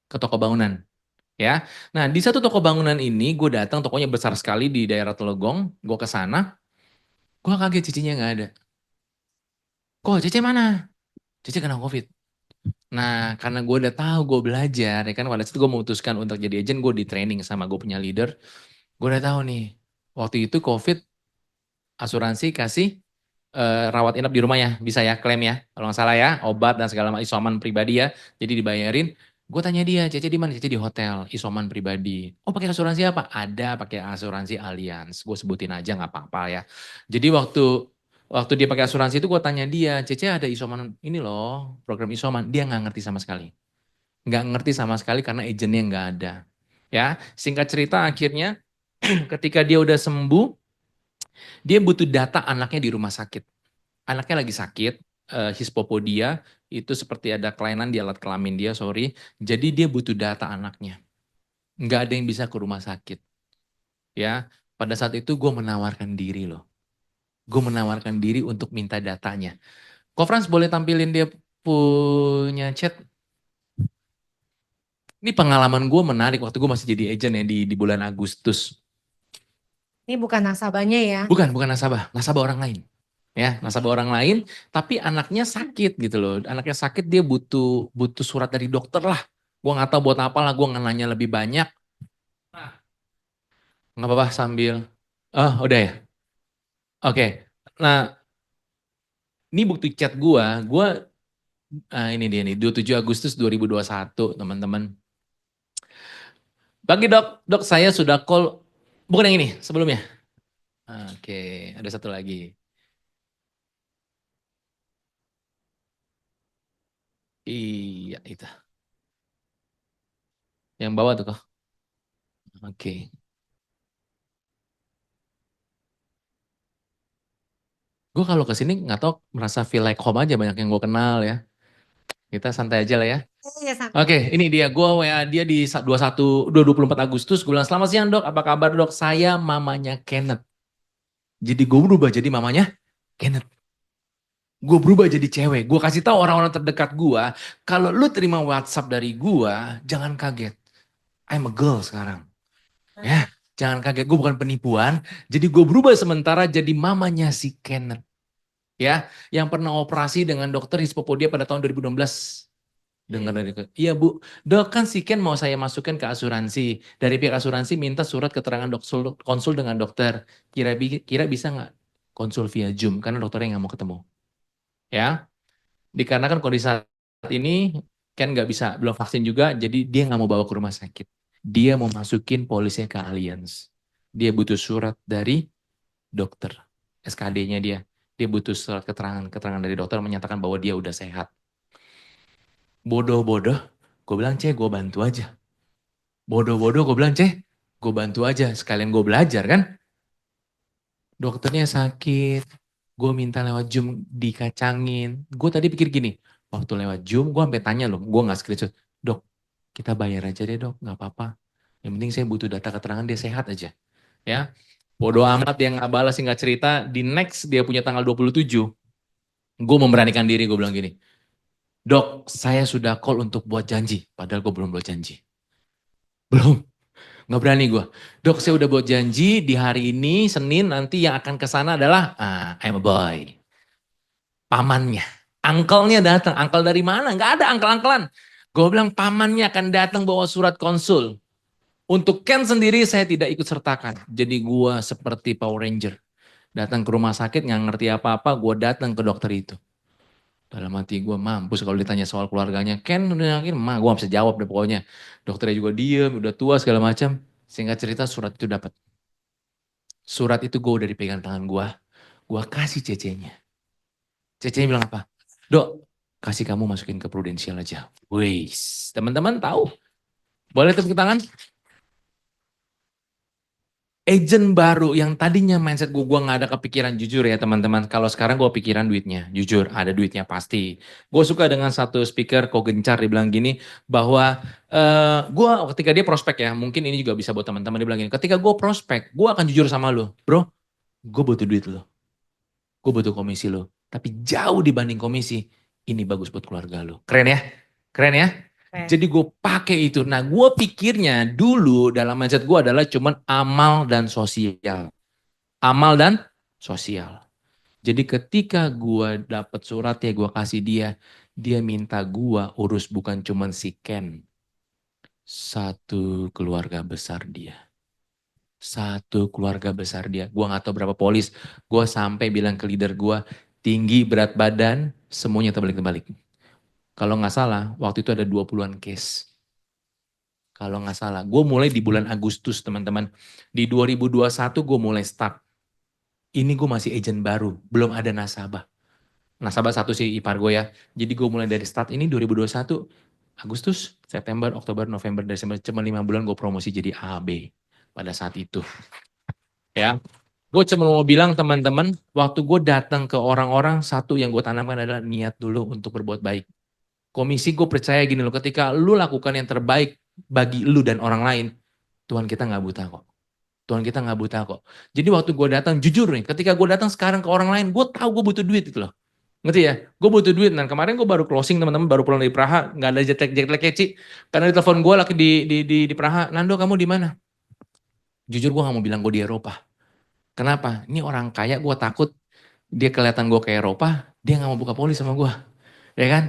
B: ke toko bangunan. Ya, nah di satu toko bangunan ini gue datang, tokonya besar sekali di daerah Telegong. Gue ke sana, gue kaget cicinya nggak ada. Kok Cici mana? Cici kena COVID. Nah, karena gue udah tahu, gue belajar, ya kan pada saat itu gue memutuskan untuk jadi agent, gue di training sama gue punya leader. Gue udah tahu nih, waktu itu COVID, asuransi kasih rawat inap di rumah ya, bisa ya klaim ya, kalau nggak salah ya, obat dan segala macam isoman pribadi ya, jadi dibayarin. Gue tanya dia, Cece di mana? Cece di hotel, isoman pribadi. Oh pakai asuransi apa? Ada, pakai asuransi Allianz. Gue sebutin aja nggak apa-apa ya. Jadi waktu waktu dia pakai asuransi itu gue tanya dia, Cece ada isoman ini loh, program isoman. Dia nggak ngerti sama sekali. Nggak ngerti sama sekali karena agennya nggak ada. Ya, singkat cerita akhirnya ketika dia udah sembuh, dia butuh data anaknya di rumah sakit. Anaknya lagi sakit, hispopodia, itu seperti ada kelainan di alat kelamin dia, sorry. Jadi dia butuh data anaknya. Nggak ada yang bisa ke rumah sakit. Ya, pada saat itu gue menawarkan diri loh. Gue menawarkan diri untuk minta datanya. Ko Frans boleh tampilin dia punya chat? Ini pengalaman gue menarik waktu gue masih jadi agent ya di bulan Agustus.
A: Ini bukan nasabahnya ya.
B: Bukan nasabah, nasabah orang lain. Ya, nasabah orang lain, tapi anaknya sakit gitu loh. Anaknya sakit, dia butuh butuh surat dari dokter lah. Gua nggak tahu buat apa lah, gua nggak nanya lebih banyak. Nah, nggak apa-apa sambil. Oh, udah ya. Oke. Nah, ini bukti chat gua ini dia nih, 27 Agustus 2021, teman-teman. Pagi dok, dok saya sudah call, bukan yang ini, sebelumnya. Oke, ada satu lagi. Iya, itu. Yang bawah tuh kok. Oke. Gue kalau kesini nggak tau, merasa feel like home aja, banyak yang gue kenal ya. Kita santai aja lah ya.
A: Iya, santai.
B: Oke, ini dia. Gue WA dia di 24 Agustus. Gue bilang, selamat siang dok, apa kabar dok? Saya mamanya Kenneth. Jadi gue berubah jadi mamanya Kenneth. Gue berubah jadi cewek. Gue kasih tahu orang-orang terdekat gue, kalau lu terima WhatsApp dari gue, jangan kaget. I'm a girl sekarang. Ya, jangan kaget. Gue bukan penipuan. Jadi gue berubah sementara jadi mamanya si Kenneth. Ya, yang pernah operasi dengan dokter Hispopodia pada tahun 2016. Dengar dari iya Bu, dok kan si Ken mau saya masukkan ke asuransi. Dari pihak asuransi minta surat keterangan konsul dengan dokter. Kira bisa nggak konsul via Zoom? Karena dokternya nggak mau ketemu. Ya, dikarenakan kondisi saat ini Ken nggak bisa, belum vaksin juga, jadi dia nggak mau bawa ke rumah sakit. Dia mau masukin polisnya ke Allianz. Dia butuh surat dari dokter, SKD-nya dia. Dia butuh surat keterangan dari dokter menyatakan bahwa dia udah sehat. Bodoh-bodoh, gue bilang, gue bantu aja. Bodoh-bodoh, gue bilang, gue bantu aja. Sekalian gue belajar kan. Dokternya sakit, gue minta lewat Zoom dikacangin. Gue tadi pikir gini, waktu lewat Zoom, gue sampai tanya loh, gue gak screenshot. Dok, kita bayar aja deh dok, gak apa-apa. Yang penting saya butuh data keterangan dia sehat aja. Ya, bodoh amat yang gak balas, singkat cerita, di next dia punya tanggal 27. Gue memberanikan diri, gue bilang gini, dok, saya sudah call untuk buat janji. Padahal gue belum buat janji. Belum, nggak berani gue. Dok, saya udah buat janji di hari ini, Senin, nanti yang akan ke sana adalah, I'm a boy. Pamannya. Angkelnya datang. Angkel dari mana? Nggak ada angkel-angkelan. Gue bilang pamannya akan datang bawa surat konsul. Untuk Ken sendiri saya tidak ikut sertakan. Jadi gue seperti Power Ranger. Datang ke rumah sakit nggak ngerti apa-apa, gue datang ke dokter itu. Dalam hati gue mampus kalau ditanya soal keluarganya. Ken udah yakin, gue gak bisa jawab deh pokoknya. Dokternya juga diem, udah tua segala macam. Singkat cerita surat itu dapat. Surat itu gue udah dipegang tangan gue kasih cecenya. Cecenya bilang apa? Dok, kasih kamu masukin ke prudensial aja. Wih, teman-teman tahu? Boleh tepuk tangan? Agent baru yang tadinya mindset gue gak ada kepikiran, jujur ya teman-teman. Kalau sekarang gue pikiran duitnya, jujur ada duitnya pasti. Gue suka dengan satu speaker, Ko Gencar, dia bilang gini, bahwa gue ketika dia prospek ya, mungkin ini juga bisa buat teman-teman, dia bilang gini, ketika gue prospek, gue akan jujur sama lo, bro, gue butuh duit lo, gue butuh komisi lo, tapi jauh dibanding komisi, ini bagus buat keluarga lo. Keren ya? Keren ya? Jadi gue pakai itu. Nah gue pikirnya dulu dalam mindset gue adalah cuman amal dan sosial. Amal dan sosial. Jadi ketika gue dapet surat ya gue kasih dia. Dia minta gue urus bukan cuman si Ken. Satu keluarga besar dia. Satu keluarga besar dia. Gue gak tahu berapa polis. Gue sampai bilang ke leader gue. Tinggi, berat badan, semuanya terbalik-terbalik. Kalau nggak salah, waktu itu ada 20-an case. Kalau nggak salah, gue mulai di bulan Agustus teman-teman. Di 2021 gue mulai start. Ini gue masih agent baru, belum ada nasabah. Nasabah satu sih ipar gue ya. Jadi gue mulai dari start ini 2021, Agustus, September, Oktober, November, Desember. Cuma 5 bulan gue promosi jadi AB pada saat itu. Ya, gue cuma mau bilang teman-teman, waktu gue datang ke orang-orang, satu yang gue tanamkan adalah niat dulu untuk berbuat baik. Komisi gue percaya gini loh, ketika lu lakukan yang terbaik bagi lu dan orang lain, Tuhan kita nggak buta kok. Tuhan kita nggak buta kok. Jadi waktu gue datang, jujur nih, ketika gue datang sekarang ke orang lain, gue tahu gue butuh duit itu loh. Ngerti ya? Gue butuh duit. Nah kemarin gue baru closing teman-teman, baru pulang dari Praha, nggak ada jet lag keci. Karena di telepon gue lagi di Praha, Nando kamu di mana? Jujur gue nggak mau bilang gue di Eropa. Kenapa? Ini orang kaya, gue takut Dia kelihatan gue ke Eropa, dia gak mau buka polis sama gue. Ya kan?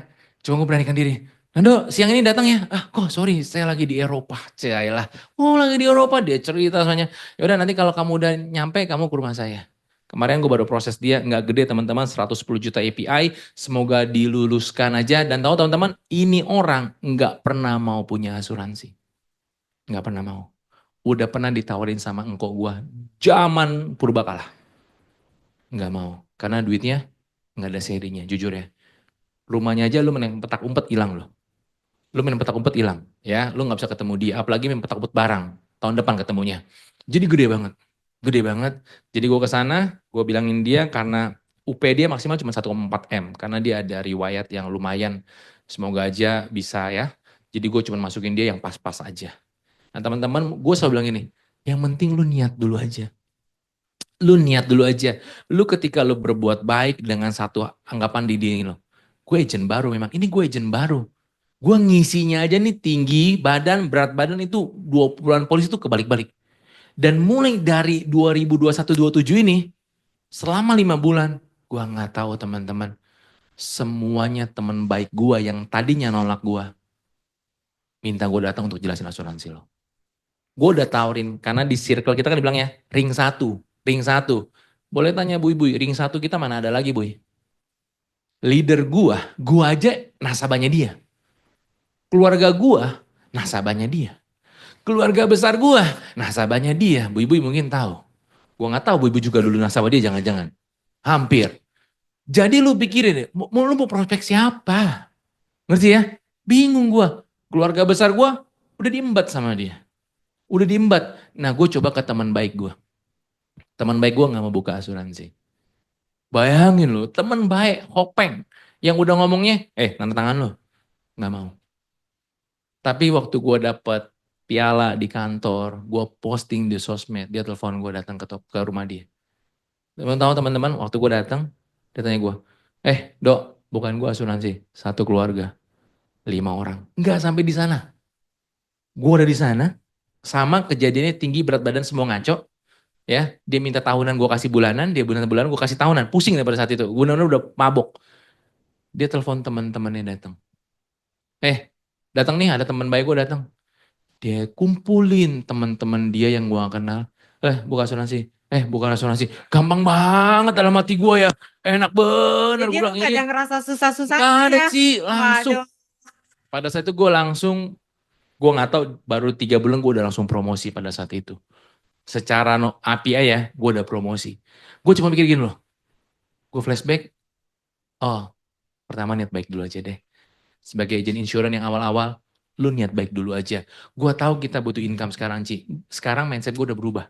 B: Cuma gue beranikan diri. Nando, siang ini datang ya? Ah, kok sorry, saya lagi di Eropa. Cailah. Oh, lagi di Eropa, dia cerita soalnya. Yaudah nanti kalau kamu udah nyampe, kamu ke rumah saya. Kemarin gue baru proses dia, nggak gede teman-teman, 110 juta API. Semoga diluluskan aja. Dan tahu teman-teman, ini orang nggak pernah mau punya asuransi. Nggak pernah mau. Udah pernah ditawarin sama engkau gue, zaman purbakala. Nggak mau, karena duitnya nggak ada serinya, jujur ya. Rumahnya aja lu main petak umpet hilang loh. Lu main petak umpet hilang, ya. Lu nggak bisa ketemu dia, apalagi main petak umpet barang. Tahun depan ketemunya. Jadi gede banget. Gede banget. Jadi gue ke sana, gue bilangin dia karena UP dia maksimal cuma 1,4 M. Karena dia ada riwayat yang lumayan. Semoga aja bisa ya. Jadi gue cuma masukin dia yang pas-pas aja. Nah teman-teman, gue selalu bilang ini, yang penting lu niat dulu aja. Lu niat dulu aja. Lu ketika lu berbuat baik dengan satu anggapan di diri lo. Gue agent baru memang, ini gue agent baru. Gue ngisinya aja nih tinggi, badan, berat badan itu 20 bulan polisi itu kebalik-balik. Dan mulai dari 2021-2027 ini, selama 5 bulan, gue gak tahu teman-teman. Semuanya teman baik gue yang tadinya nolak gue, minta gue datang untuk jelasin asuransi lo. Gue udah tawarin, karena di circle kita kan dibilang ya, ring 1, ring 1. Boleh tanya Bui, ring 1 kita mana ada lagi Bui? Leader gue aja nasabahnya dia. Keluarga gue, nasabahnya dia. Keluarga besar gue, nasabahnya dia. Bui mungkin tahu. Gue gak tahu Bui juga dulu nasabah dia, jangan-jangan. Hampir. Jadi lu pikirin deh, lu mau prospek siapa? Ngerti ya? Bingung gue. Keluarga besar gue udah diembat sama dia. Udah diembat. Nah gue coba ke teman baik gue. Teman baik gue gak mau buka asuransi. Bayangin lu, teman baik, Hopeng. Yang udah ngomongnya, tanda tangan lo. Gak mau. Tapi waktu gue dapet piala di kantor, gue posting di sosmed, dia telepon gue datang ke rumah dia. Teman tahu teman-teman, waktu gue datang, dia tanya gue, dok, bukan gue asuransi, satu keluarga, 5 orang. Enggak sampai di sana. Gue udah di sana, sama kejadiannya tinggi, berat badan semua ngaco. Ya, dia minta tahunan, gue kasih bulanan, dia bulanan, gue kasih tahunan. Pusing pada saat itu, gue udah mabok. Dia telepon teman-temannya datang. Datang nih, ada teman baik gue datang. Dia kumpulin teman-teman dia yang gue kenal. Bukan asuransi. Bukan asuransi. Gampang banget dalam hati gue ya. Enak bener.
A: Jadi
B: Gue
A: lu
B: bilang
A: gak
B: ini.
A: ada ngerasa susah-susah
B: Gak ada
A: ya?
B: Ci, langsung.
A: Waduh.
B: Pada saat itu gue langsung, gue gak tahu baru 3 bulan gue udah langsung promosi pada saat itu. Secara API ya, gue udah promosi. Gue cuma mikir gini loh. Gue flashback, pertama niat baik dulu aja deh. Sebagai agent insurance yang awal-awal, lu niat baik dulu aja. Gue tahu kita butuh income sekarang Ci. Sekarang mindset gue udah berubah.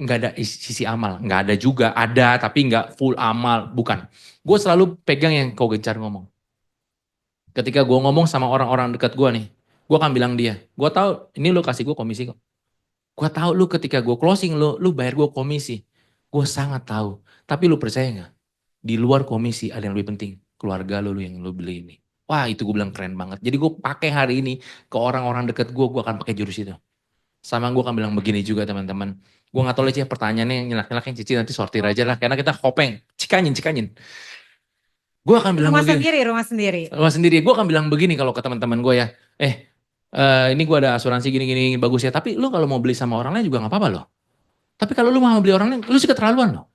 B: Nggak ada sisi amal, nggak ada juga, ada tapi nggak full amal, bukan. Gue selalu pegang yang kau gencar ngomong. Ketika gue ngomong sama orang-orang dekat gue nih, gue akan bilang dia, gue tahu ini lu kasih gue komisi kok. Gue tahu lu ketika gue closing lu bayar gue komisi. Gue sangat tahu. Tapi lu percaya nggak? Di luar komisi ada yang lebih penting, keluarga lu yang lu beli ini. Wah itu gue bilang keren banget. Jadi gue pakai hari ini ke orang-orang dekat gue akan pakai jurus itu. Sama gue akan bilang begini juga teman-teman. Gue gak tahu aja pertanyaannya yang nyelak-nyelak yang Cici nanti sortir aja lah. Karena kita kopeng, cikanyin. Gue akan bilang
A: Rumah
B: begini.
A: sendiri, rumah sendiri.
B: Rumah sendiri. Gue akan bilang begini kalau ke teman-teman gue ya. Ini gue ada asuransi gini-gini bagus ya. Tapi lu kalau mau beli sama orang lain juga gak apa-apa loh. Tapi kalau lu mau beli orang lain, lu sih keterlaluan loh.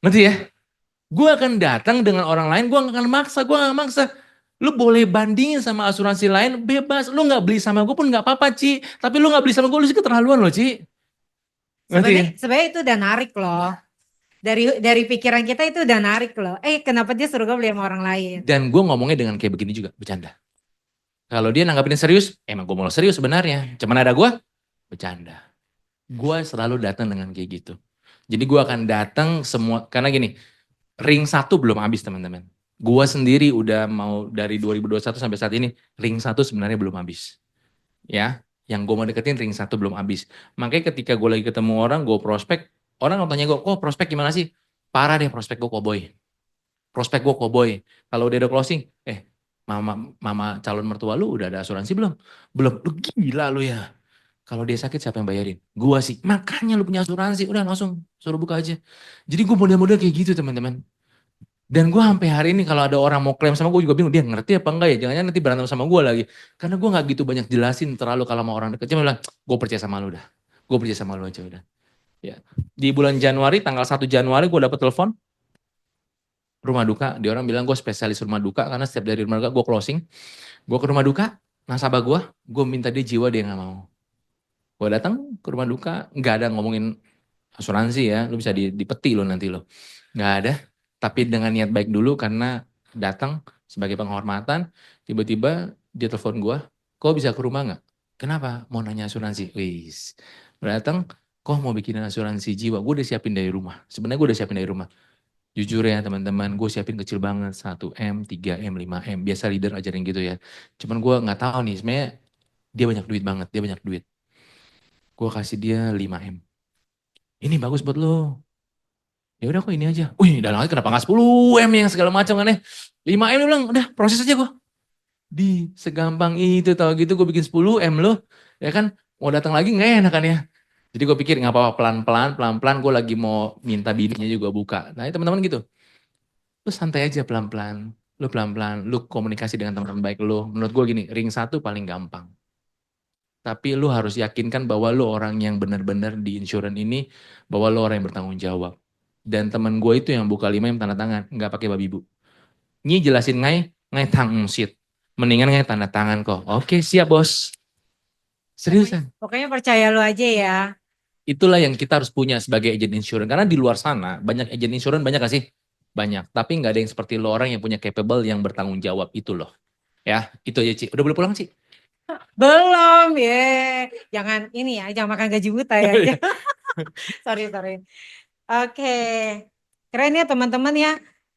B: Ngerti ya? Gue akan datang dengan orang lain, gue gak akan maksa, gue gak maksa. Lu boleh bandingin sama asuransi lain, bebas. Lu gak beli sama gue pun gak apa-apa, Ci. Tapi lu gak beli sama gue, lu sih keterlaluan loh, Ci.
A: Sebenarnya itu udah narik loh. Dari pikiran kita itu udah narik loh. Kenapa dia suruh gue beli sama orang lain?
B: Dan gue ngomongnya dengan kayak begini juga, bercanda. Kalau dia nanggapin serius, emang gue mau serius sebenarnya. Cuman ada gue, bercanda. Gue selalu datang dengan kayak gitu. Jadi gue akan datang semua, karena gini, ring 1 belum habis teman-teman. Gue sendiri udah mau dari 2021 sampai saat ini, ring 1 sebenarnya belum habis. Ya, yang gue mau deketin ring 1 belum habis. Makanya ketika gue lagi ketemu orang, gue prospek, orang tanya gue, kok prospek gimana sih? Parah deh prospek gue cowboy. Prospek gue cowboy. Kalau udah ada closing, mama calon mertua lu udah ada asuransi belum? Belum. Lu gila lu ya. Kalau dia sakit siapa yang bayarin? Gua sih. Makanya lu punya asuransi, udah langsung suruh buka aja. Jadi gue model-model kayak gitu teman-teman. Dan gue sampai hari ini kalau ada orang mau klaim sama gue juga bingung, dia ngerti apa enggak ya? Jangan-jangan nanti berantem sama gue lagi. Karena gue nggak gitu banyak jelasin terlalu kalau sama orang deket. Cuma bilang, gue percaya sama lu dah. Gue percaya sama lu aja udah. Ya. Di bulan Januari, tanggal 1 Januari gue dapet telepon rumah duka. Dia orang bilang gue spesialis rumah duka karena setiap dari rumah duka gue closing. Gue ke rumah duka, nasabah gue minta dia jiwa dia nggak mau. Gue datang ke rumah duka, nggak ada ngomongin asuransi ya, lu bisa dipeti lo nanti lo. Nggak ada, tapi dengan niat baik dulu karena datang sebagai penghormatan, tiba-tiba dia telepon gue, kok bisa ke rumah nggak? Kenapa? Mau nanya asuransi. Wis, datang, kok mau bikin asuransi jiwa? Gue udah siapin dari rumah. Sebenarnya gue udah siapin dari rumah. Jujur ya teman-teman, gue siapin kecil banget, 1M, 3M, 5M. Biasa leader ajarin gitu ya. Cuman gue nggak tahu nih, sebenarnya dia banyak duit banget, dia banyak duit. Gue kasih dia 5M. Ini bagus buat lo. Ya udah kok ini aja. Wih, dalam lagi kenapa nggak 10M yang segala macam kan ya. 5M dia bilang, udah proses aja gue. Di segampang itu tau gitu gue bikin 10M lo. Ya kan, mau datang lagi nggak enak kan ya. Jadi gue pikir nggak apa-apa pelan-pelan gue lagi mau minta bininya juga buka. Nah teman-teman gitu. Lu santai aja pelan-pelan. Lu pelan-pelan, lu komunikasi dengan teman-teman baik lu. Menurut gue gini, ring 1 paling gampang. Tapi lu harus yakinkan bahwa lu orang yang benar-benar di insurance ini, bahwa lu orang yang bertanggung jawab. Dan teman gue itu yang buka 5 yang tanda tangan, nggak pakai babi bu. Ini jelasin ngai tang shit. Mendingan ngai tanda tangan kok. Oke siap bos. Seriusan.
A: Pokoknya percaya lu aja ya.
B: Itulah yang kita harus punya sebagai agent insurance. Karena di luar sana banyak agent insurance banyak gak sih? Banyak. Tapi nggak ada yang seperti lo orang yang punya capable yang bertanggung jawab itu loh. Ya itu aja Ci. Udah boleh pulang Ci?
A: Belum, ye. Jangan ini ya, jangan makan gaji buta ya. Sorry, sorry. Oke. Keren ya teman-teman ya.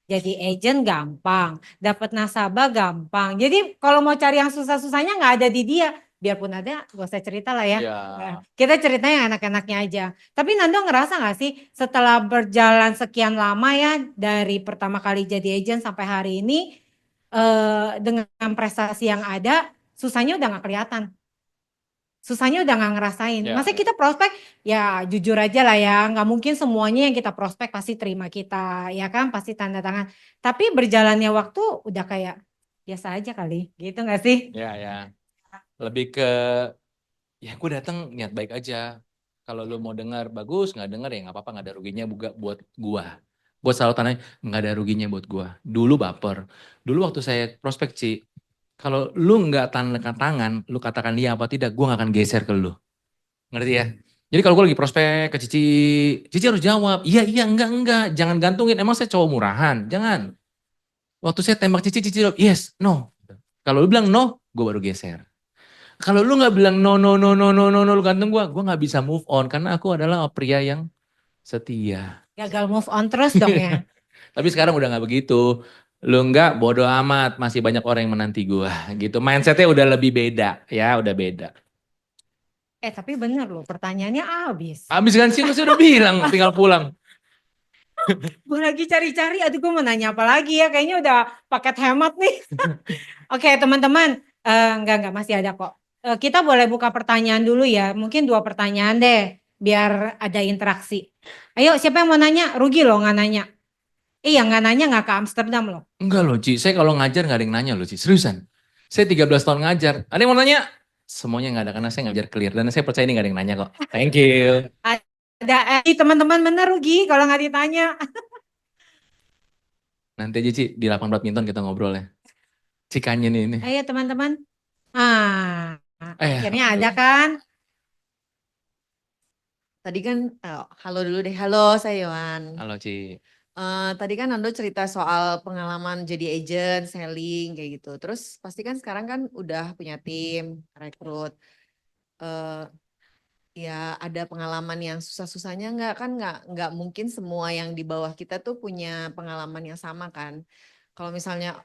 A: Jadi agent gampang, dapat nasabah gampang. Jadi kalau mau cari yang susah-susahnya nggak ada di dia. Biarpun ada, gak usah cerita lah ya.
B: Ya.
A: Kita ceritanya yang enak-enaknya aja. Tapi Nando ngerasa nggak sih setelah berjalan sekian lama ya dari pertama kali jadi agent sampai hari ini dengan prestasi yang ada, susahnya udah nggak kelihatan. Susahnya udah nggak ngerasain.
B: Ya,
A: Masa
B: ya.
A: kita prospek, ya jujur aja lah ya, nggak mungkin semuanya yang kita prospek pasti terima kita, ya kan, pasti tanda tangan. Tapi berjalannya waktu udah kayak biasa aja kali, gitu nggak sih?
B: Ya, ya. Lebih ke ya gue datang niat baik aja. Kalau lu mau dengar bagus, nggak dengar ya nggak apa-apa, nggak ada ruginya juga buat gua. Gue selalu tanya nggak ada ruginya buat gua. Dulu baper. Dulu waktu saya prospek Ci, kalau lu nggak tanda tangan, lu katakan iya apa tidak, gua nggak akan geser ke lu. Ngerti ya? Jadi kalau gue lagi prospek ke Cici, Cici harus jawab, iya iya enggak, jangan gantungin. Emang saya cowok murahan, jangan. Waktu saya tembak Cici, Cici jawab yes, no. Kalau lu bilang no, gue baru geser. Kalau lu nggak bilang no no no no no no no lu gantung gua nggak bisa move on karena aku adalah pria yang setia.
A: Gagal move on terus dong ya.
B: Tapi sekarang udah nggak begitu. Lu nggak bodoh amat, masih banyak orang yang menanti gua gitu. Mindsetnya udah lebih beda ya, udah beda.
A: Tapi bener loh, pertanyaannya habis.
B: Habis kan sih udah bilang tinggal pulang.
A: Gue lagi cari-cari, aduh gue mau nanya apa lagi ya, kayaknya udah paket hemat nih. Oke teman-teman, enggak masih ada kok. Kita boleh buka pertanyaan dulu ya, mungkin 2 pertanyaan deh, biar ada interaksi. Ayo siapa yang mau nanya? Rugi loh nggak nanya. Iya nggak nanya nggak ke Amsterdam loh.
B: Enggak loh Ci, saya kalau ngajar nggak ada yang nanya loh Ci, seriusan. Saya 13 tahun ngajar, ada yang mau nanya? Semuanya nggak ada karena saya ngajar clear dan saya percaya ini nggak ada yang nanya kok. Thank you.
A: Ada teman-teman bener rugi kalau nggak ditanya.
B: Nanti aja Ci, di lapangan badminton kita ngobrol ya. Cikanya nih ini.
A: Ayo teman-teman.
B: Eh,
A: Akhirnya ada kan?
C: Tadi kan, halo dulu deh. Halo, saya Yohan.
B: halo Ci.
C: Tadi kan Nando cerita soal pengalaman jadi agent, selling kayak gitu. Terus pasti kan sekarang kan udah punya tim, rekrut. Eh, Ya ada pengalaman yang susah-susahnya nggak kan nggak mungkin semua yang di bawah kita tuh punya pengalaman yang sama kan. Kalau misalnya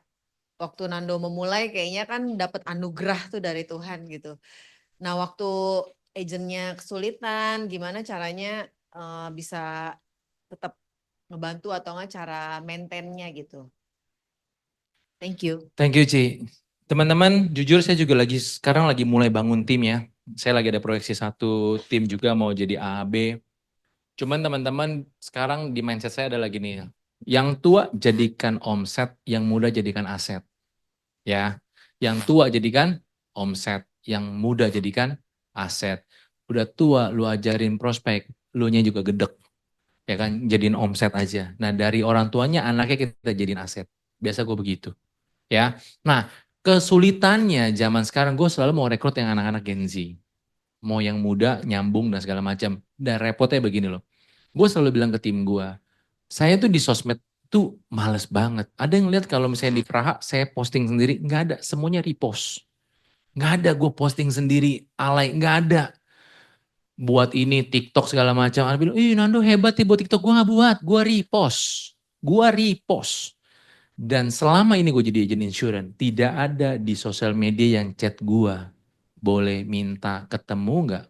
C: waktu Nando memulai kayaknya kan dapat anugerah tuh dari Tuhan gitu. Nah waktu agentnya kesulitan, gimana caranya bisa tetap ngebantu atau nggak cara maintainnya gitu. Thank you.
B: Thank you Ci. Teman-teman, jujur saya juga sekarang lagi mulai bangun tim ya. Saya lagi ada proyeksi satu tim juga mau jadi AAB. Cuman teman-teman sekarang di mindset saya adalah gini, yang tua jadikan omset, yang muda jadikan aset. Ya, yang tua jadikan omset, yang muda jadikan aset. Udah tua lu ajarin prospek, lu nya juga gedek. Ya kan, jadiin omset aja. Nah dari orang tuanya anaknya kita jadiin aset. Biasa gue begitu. Ya, nah kesulitannya zaman sekarang gue selalu mau rekrut yang anak-anak Gen Z. Mau yang muda, nyambung dan segala macam. Dan repotnya begini loh. Gue selalu bilang ke tim gue, saya tuh di sosmed tuh males banget. Ada yang lihat kalau misalnya di Praha saya posting sendiri, nggak ada, semuanya repost. Nggak ada gue posting sendiri, alay, nggak ada. Buat ini TikTok segala macam. Ada bilang, ih Nando hebat ya buat TikTok. Gue nggak buat, gue repost. Gue repost. Dan selama ini gue jadi agent insurance, tidak ada di sosial media yang chat gue. Boleh minta ketemu nggak?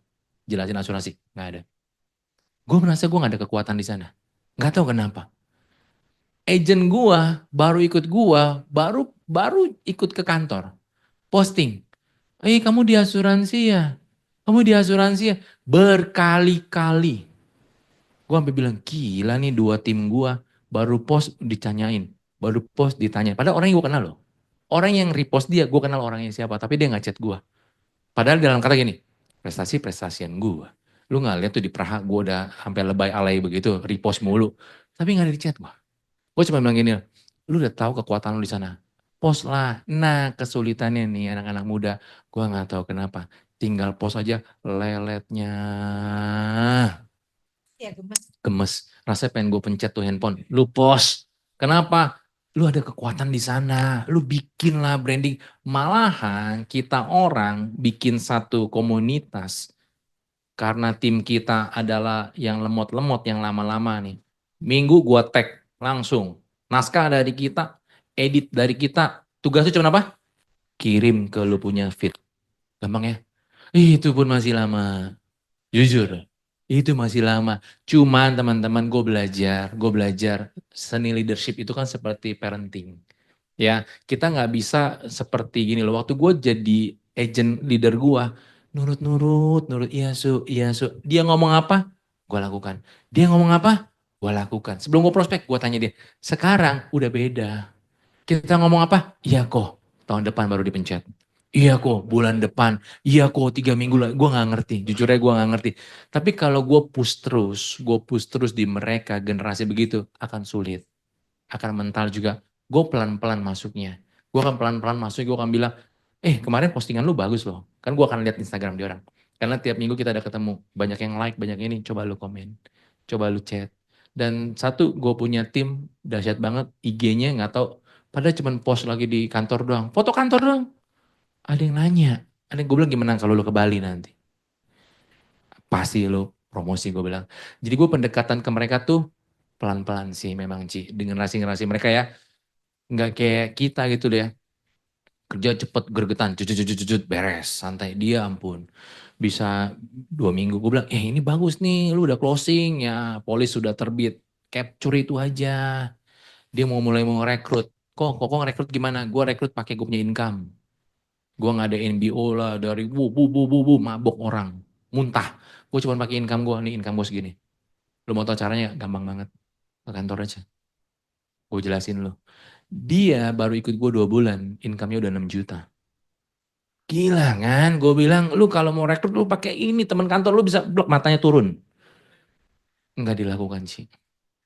B: Jelasin asuransi, nggak ada. Gue merasa gue gak ada kekuatan di sana. Gak tahu kenapa. Agent gue baru ikut gue, baru ikut ke kantor. Posting. Kamu di asuransi ya? Kamu di asuransi ya? Berkali-kali. Gue sampai bilang, gila nih dua tim gue. Baru post ditanyain. Baru post ditanya. Padahal orang yang gue kenal loh. Orang yang repost dia, gue kenal orangnya siapa. Tapi dia gak chat gue. Padahal dalam kata gini, prestasi-prestasian gue. Lu gak lihat tuh di Praha gue udah sampai lebay alay begitu, repost mulu. Tapi gak ada di chat gue. Gue cuma bilang gini, lu udah tahu kekuatan lu di sana. Post lah. Nah kesulitannya nih anak-anak muda, gue gak tahu kenapa. Tinggal post aja leletnya.
A: Ya gemes.
B: Gemes. Rasanya pengen gue pencet tuh handphone. Lu post. Kenapa? Lu ada kekuatan di sana. Lu bikin lah branding. Malahan kita orang bikin satu komunitas. Karena tim kita adalah yang lemot-lemot, yang lama-lama nih. Minggu gua tag langsung. Naskah dari kita, edit dari kita. Tugasnya cuma apa? Kirim ke lu punya feed. Gampang ya? Itu pun masih lama. Jujur, itu masih lama. Cuman teman-teman gue belajar seni leadership itu kan seperti parenting. Ya, kita nggak bisa seperti gini loh. Waktu gue jadi agent leader gue, nurut, iya su. Dia ngomong apa, gue lakukan. Dia ngomong apa, gue lakukan. Sebelum gue prospek, gue tanya dia. Sekarang udah beda. Kita ngomong apa, iya kok. Tahun depan baru dipencet. Iya kok, bulan depan. Iya kok, 3 minggu lagi. Gue nggak ngerti. Jujur aja gue nggak ngerti. Tapi kalau gue push terus di mereka generasi begitu akan sulit, akan mental juga. Gue pelan-pelan masuknya. Gue akan pelan-pelan masuk, gue akan bilang, kemarin postingan lu bagus loh. Kan gue akan lihat Instagram dia orang. Karena tiap minggu kita ada ketemu. Banyak yang like, banyak ini. Coba lu komen. Coba lu chat. Dan satu, gue punya tim dahsyat banget. IG-nya nggak tahu. Padahal cuma post lagi di kantor doang. Foto kantor doang. Ada yang nanya. Ada yang gue bilang gimana kalau lu ke Bali nanti. Pasti lu promosi gue bilang. Jadi gue pendekatan ke mereka tuh pelan-pelan sih memang Ci. Dengan generasi-generasi mereka ya. Nggak kayak kita gitu deh. Kerja cepet, gergetan, cucut, beres, santai. Dia ampun. Bisa 2 minggu. Gue bilang, ini bagus nih, lu udah closing ya. Polis sudah terbit. Capture itu aja. Dia mau rekrut. Kok rekrut gimana? Gue rekrut pakai gue punya income. Gue nggak ada NBO lah dari mabok orang. Muntah. Gue cuma pakai income gue. Nih income gue segini. Lu mau tau caranya? Gampang banget. Ke kantor aja. Gue jelasin lu. Dia baru ikut gue 2 bulan, income-nya udah 6 juta. Gila kan, gue bilang lu kalau mau rekrut lu pakai ini, teman kantor lu bisa blok matanya turun. Enggak dilakukan sih,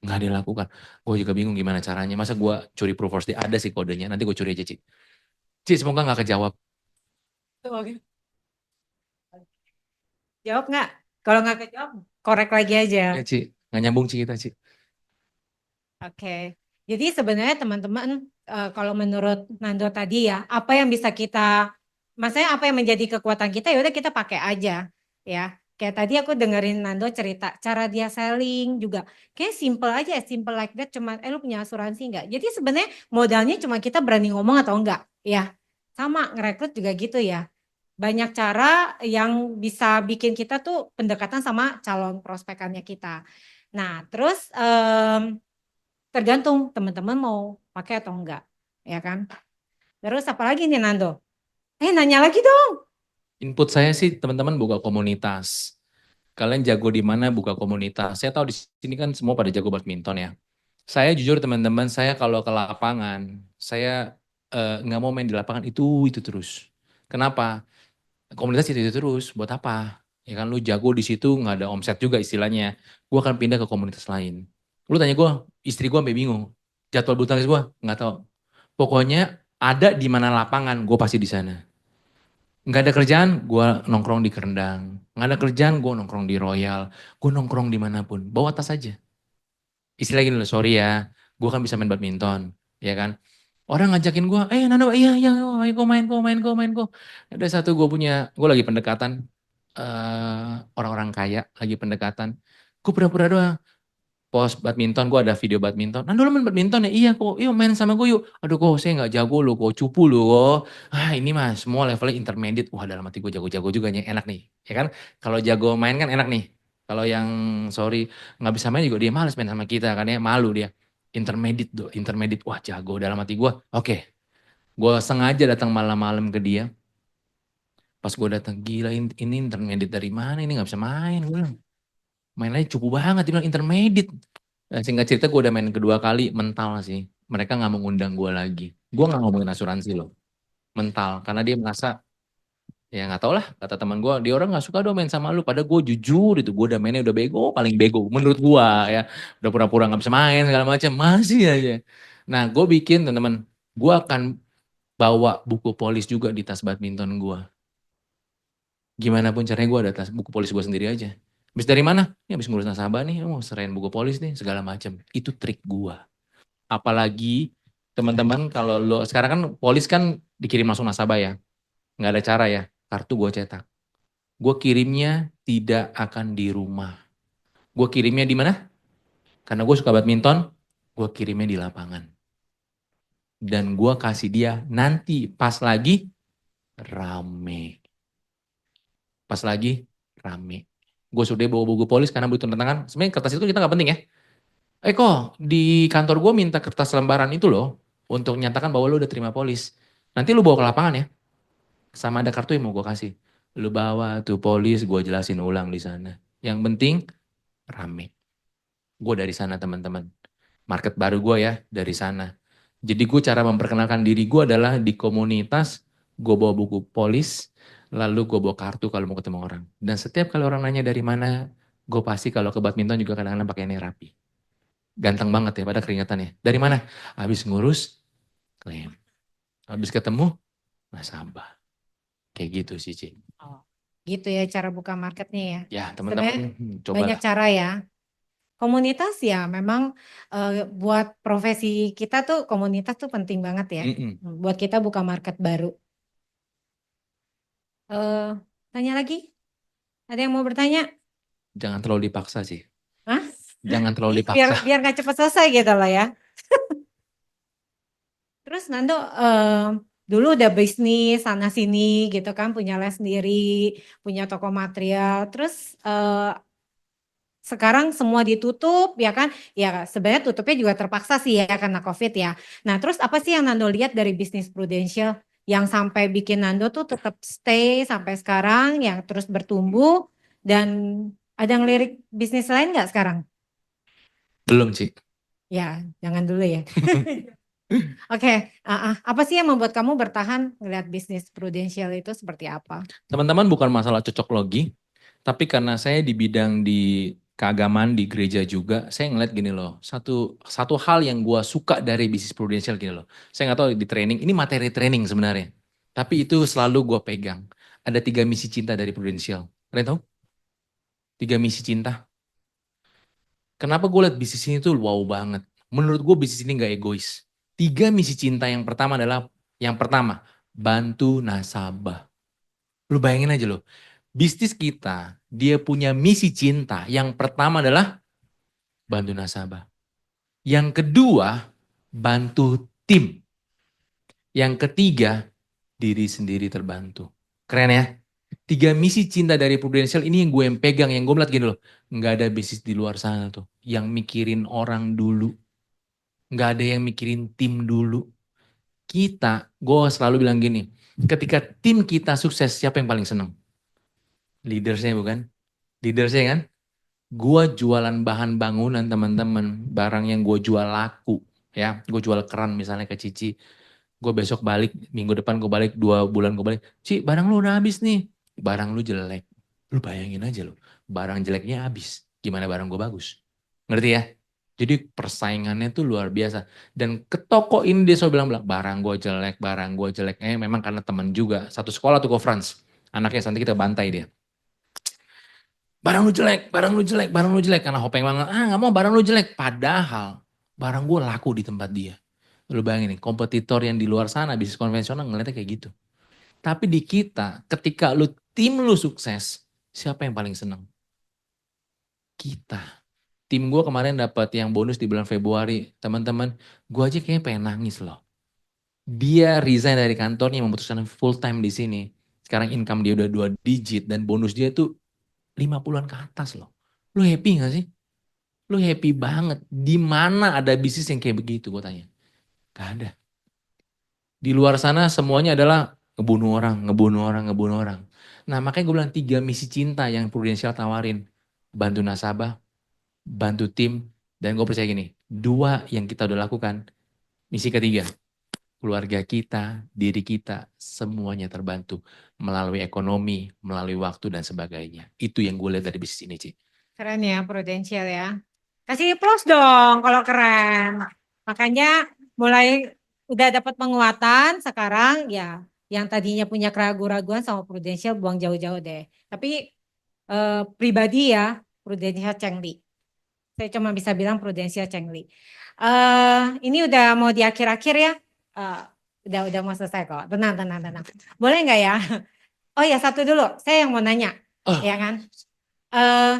B: enggak dilakukan. Gue juga bingung gimana caranya, masa gue curi proof force, ada sih kodenya, nanti gue curi aja Ci. Ci semoga gak kejawab.
A: Oke. Jawab nggak? Kalau nggak kejawab, korek lagi aja.
B: Ya Ci, gak nyambung Ci kita Ci.
A: Oke. Jadi sebenarnya teman-teman, kalau menurut Nando tadi ya, apa yang bisa kita, maksudnya apa yang menjadi kekuatan kita, ya udah kita pakai aja, ya. Kayak tadi aku dengerin Nando cerita cara dia selling juga, kayak simple aja, simple like that. Cuma, lu punya asuransi nggak? Jadi sebenarnya modalnya cuma kita berani ngomong atau enggak, ya. Sama ngerekrut juga gitu ya. Banyak cara yang bisa bikin kita tuh pendekatan sama calon prospekannya kita. Nah, terus tergantung teman-teman mau pakai atau enggak, ya kan? Terus apa lagi nih Nando? Nanya lagi dong.
B: Input saya sih teman-teman buka komunitas. Kalian jago di mana buka komunitas. Saya tahu di sini kan semua pada jago badminton ya. Saya jujur teman-teman, saya kalau ke lapangan, saya nggak mau main di lapangan itu terus. Kenapa? Komunitas itu terus, buat apa? Ya kan lu jago di situ nggak ada omset juga istilahnya. Gue akan pindah ke komunitas lain. Lu tanya gue, istri gue sampai bingung. Jadwal bulu tangkis gue nggak tahu. Pokoknya ada di mana lapangan, gue pasti di sana. Nggak ada kerjaan, gue nongkrong di Kerendang. Nggak ada kerjaan, gue nongkrong di Royal. Gue nongkrong dimanapun, bawa tas aja. Istilah gini loh, sorry ya, gue kan bisa main badminton, ya kan. Orang ngajakin gue, Nando, iya, iya, ayo kau main, kau main, kau main, kau. Ada satu gue lagi pendekatan, orang-orang kaya, lagi pendekatan. Gue pura-pura doang, post badminton, gue ada video badminton. Nando lu main badminton ya? Iya kok, yuk main sama gue yuk. Aduh kok saya nggak jago loh, kok cupu loh kok. Ini mah semua levelnya intermediate. Wah dalam hati gue jago-jago juga nih, enak nih. Ya kan, kalau jago main kan enak nih. Kalau yang sorry nggak bisa main juga dia males main sama kita kan ya, malu dia. Intermediate tuh, intermediate. Wah jago dalam hati gue. Oke, gue sengaja datang malam-malam ke dia. Pas gue datang, gila ini intermediate dari mana ini nggak bisa main. Gue bilang, main aja cupu banget, dia bilang intermediate. Singkat cerita gue udah main kedua kali, mental sih. Mereka nggak mau ngundang gue lagi. Gue nggak ngomongin asuransi loh, mental. Karena dia merasa, ya nggak tau lah, kata teman gue, dia orang nggak suka dong main sama lu. Padahal gue jujur itu, gue udah mainnya udah bego, paling bego menurut gue ya. Udah pura-pura nggak bisa main segala macam, masih aja. Nah gue bikin teman-teman, gue akan bawa buku polis juga di tas badminton gue. Gimana pun caranya gue ada tas buku polis gue sendiri aja. Habis dari mana? Ya habis ngurus nasabah nih, mau serain buku polis nih, segala macam. Itu trik gue. Apalagi teman-teman kalau lo sekarang kan polis kan dikirim langsung nasabah ya, nggak ada cara ya, kartu gue cetak. Gue kirimnya tidak akan di rumah. Gue kirimnya di mana? Karena gue suka badminton, gue kirimnya di lapangan. Dan gue kasih dia nanti pas lagi rame. Pas lagi rame. Gue sudah bawa buku polis karena butuh tanda tangan. Sebenarnya kertas itu kita nggak penting ya. Kok di kantor gue minta kertas lembaran itu loh untuk nyatakan bahwa lo udah terima polis. Nanti lu bawa ke lapangan ya. Sama ada kartu yang mau gue kasih. Lu bawa tuh polis, gue jelasin ulang di sana. Yang penting rame. Gue dari sana teman-teman. Market baru gue ya dari sana. Jadi gue cara memperkenalkan diri gue adalah di komunitas, gue bawa buku polis, lalu gue bawa kartu kalau mau ketemu orang. Dan setiap kali orang nanya dari mana, gue pasti kalau ke badminton juga kadang-kadang pakainya rapi. Ganteng banget ya pada keringatannya. Dari mana? Habis ngurus, klaim. Habis ketemu, nasabah. Kayak gitu sih, Ci.
A: Oh, gitu ya cara buka marketnya ya.
B: Ya,
A: Sebenarnya
B: teman-teman
A: banyak
B: cobalah.
A: cara ya. Komunitas ya memang buat profesi kita tuh komunitas tuh penting banget ya.
B: Mm-mm.
A: Buat kita buka market baru. Eh, Tanya lagi? Ada yang mau bertanya?
B: Jangan terlalu dipaksa sih.
A: Hah?
B: Jangan terlalu
A: Biar
B: dipaksa.
A: biar nggak cepat selesai gitu loh ya. Terus Nando dulu udah bisnis sana sini gitu kan, punya les sendiri, punya toko material. Terus sekarang semua ditutup ya kan? Ya sebenarnya tutupnya juga terpaksa sih ya karena COVID ya. Nah terus apa sih yang Nando lihat dari bisnis Prudential yang sampai bikin Nando tuh tetap stay sampai sekarang, yang terus bertumbuh dan ada ngelirik bisnis lain nggak sekarang?
B: Belum, Ci.
A: Ya jangan dulu ya. Oke, apa sih yang membuat kamu bertahan ngelihat bisnis Prudential itu seperti apa?
B: Teman-teman bukan masalah cocok logi, tapi karena saya di bidang di keagamaan di gereja juga, saya ngeliat gini loh, satu hal yang gua suka dari bisnis Prudential gini loh. Saya nggak tahu di training, ini materi training sebenarnya. Tapi itu selalu gua pegang. Ada 3 misi cinta dari Prudential. Kalian tahu? 3 misi cinta. Kenapa gue lihat bisnis ini tuh wow banget. Menurut gue bisnis ini gak egois. 3 misi cinta yang pertama adalah, yang pertama, bantu nasabah. Lu bayangin aja loh, bisnis kita, dia punya misi cinta. Yang pertama adalah bantu nasabah. Yang kedua, bantu tim. Yang ketiga, diri sendiri terbantu. Keren ya? 3 misi cinta dari Prudential ini yang gue pegang, yang gue melihat gini loh. Nggak ada bisnis di luar sana tuh, yang mikirin orang dulu. Nggak ada yang mikirin tim dulu. gue selalu bilang gini, ketika tim kita sukses, siapa yang paling senang? Leadersnya bukan? Leadersnya kan? Gue jualan bahan bangunan teman-teman, barang yang gue jual laku. Ya, gue jual keran misalnya ke Cici. Gue besok balik, minggu depan gue balik, 2 bulan gue balik. Ci, barang lu udah habis nih. Barang lu jelek. Lu bayangin aja lu, barang jeleknya habis. Gimana barang gue bagus? Ngerti ya? Jadi persaingannya tuh luar biasa. Dan ke toko ini dia selalu bilang, barang gue jelek, barang gue jelek. Memang karena teman juga. Satu sekolah tuh ke France. Anaknya nanti kita bantai dia. Barang lu jelek, barang lu jelek, barang lu jelek. Karena hopeng banget, gak mau barang lu jelek. Padahal barang gue laku di tempat dia. Lu bayangin nih, kompetitor yang di luar sana, bisnis konvensional ngeliatnya kayak gitu. Tapi di kita, ketika tim lu sukses, siapa yang paling senang? Kita. Tim gue kemarin dapat yang bonus di bulan Februari. Teman-teman, gue aja kayaknya pengen nangis loh. Dia resign dari kantornya, memutuskan full time di sini. Sekarang income dia udah 2 digit dan bonus dia tuh 50-an ke atas loh. Lu happy gak sih? Lu happy banget. Di mana ada bisnis yang kayak begitu, gue tanya. Gak ada. Di luar sana semuanya adalah ngebunuh orang, ngebunuh orang, ngebunuh orang. Nah makanya gue bilang 3 misi cinta yang Prudential tawarin. Bantu nasabah, bantu tim, dan gue percaya gini. 2 yang kita udah lakukan. Misi ketiga, keluarga kita, diri kita, semuanya terbantu. Melalui ekonomi, melalui waktu dan sebagainya. Itu yang gue lihat dari bisnis ini, Ci.
A: Keren ya Prudential ya. Kasih plus dong kalau keren. Makanya mulai udah dapat penguatan sekarang ya yang tadinya punya keraguan-raguan sama Prudential buang jauh-jauh deh. Tapi pribadi ya Prudential Chengli. Saya cuma bisa bilang Prudential Chengli. Ini udah mau di akhir-akhir ya. Udah mau selesai kok. Tenang. Boleh nggak ya? Oh ya satu dulu. Saya yang mau nanya. Ya kan?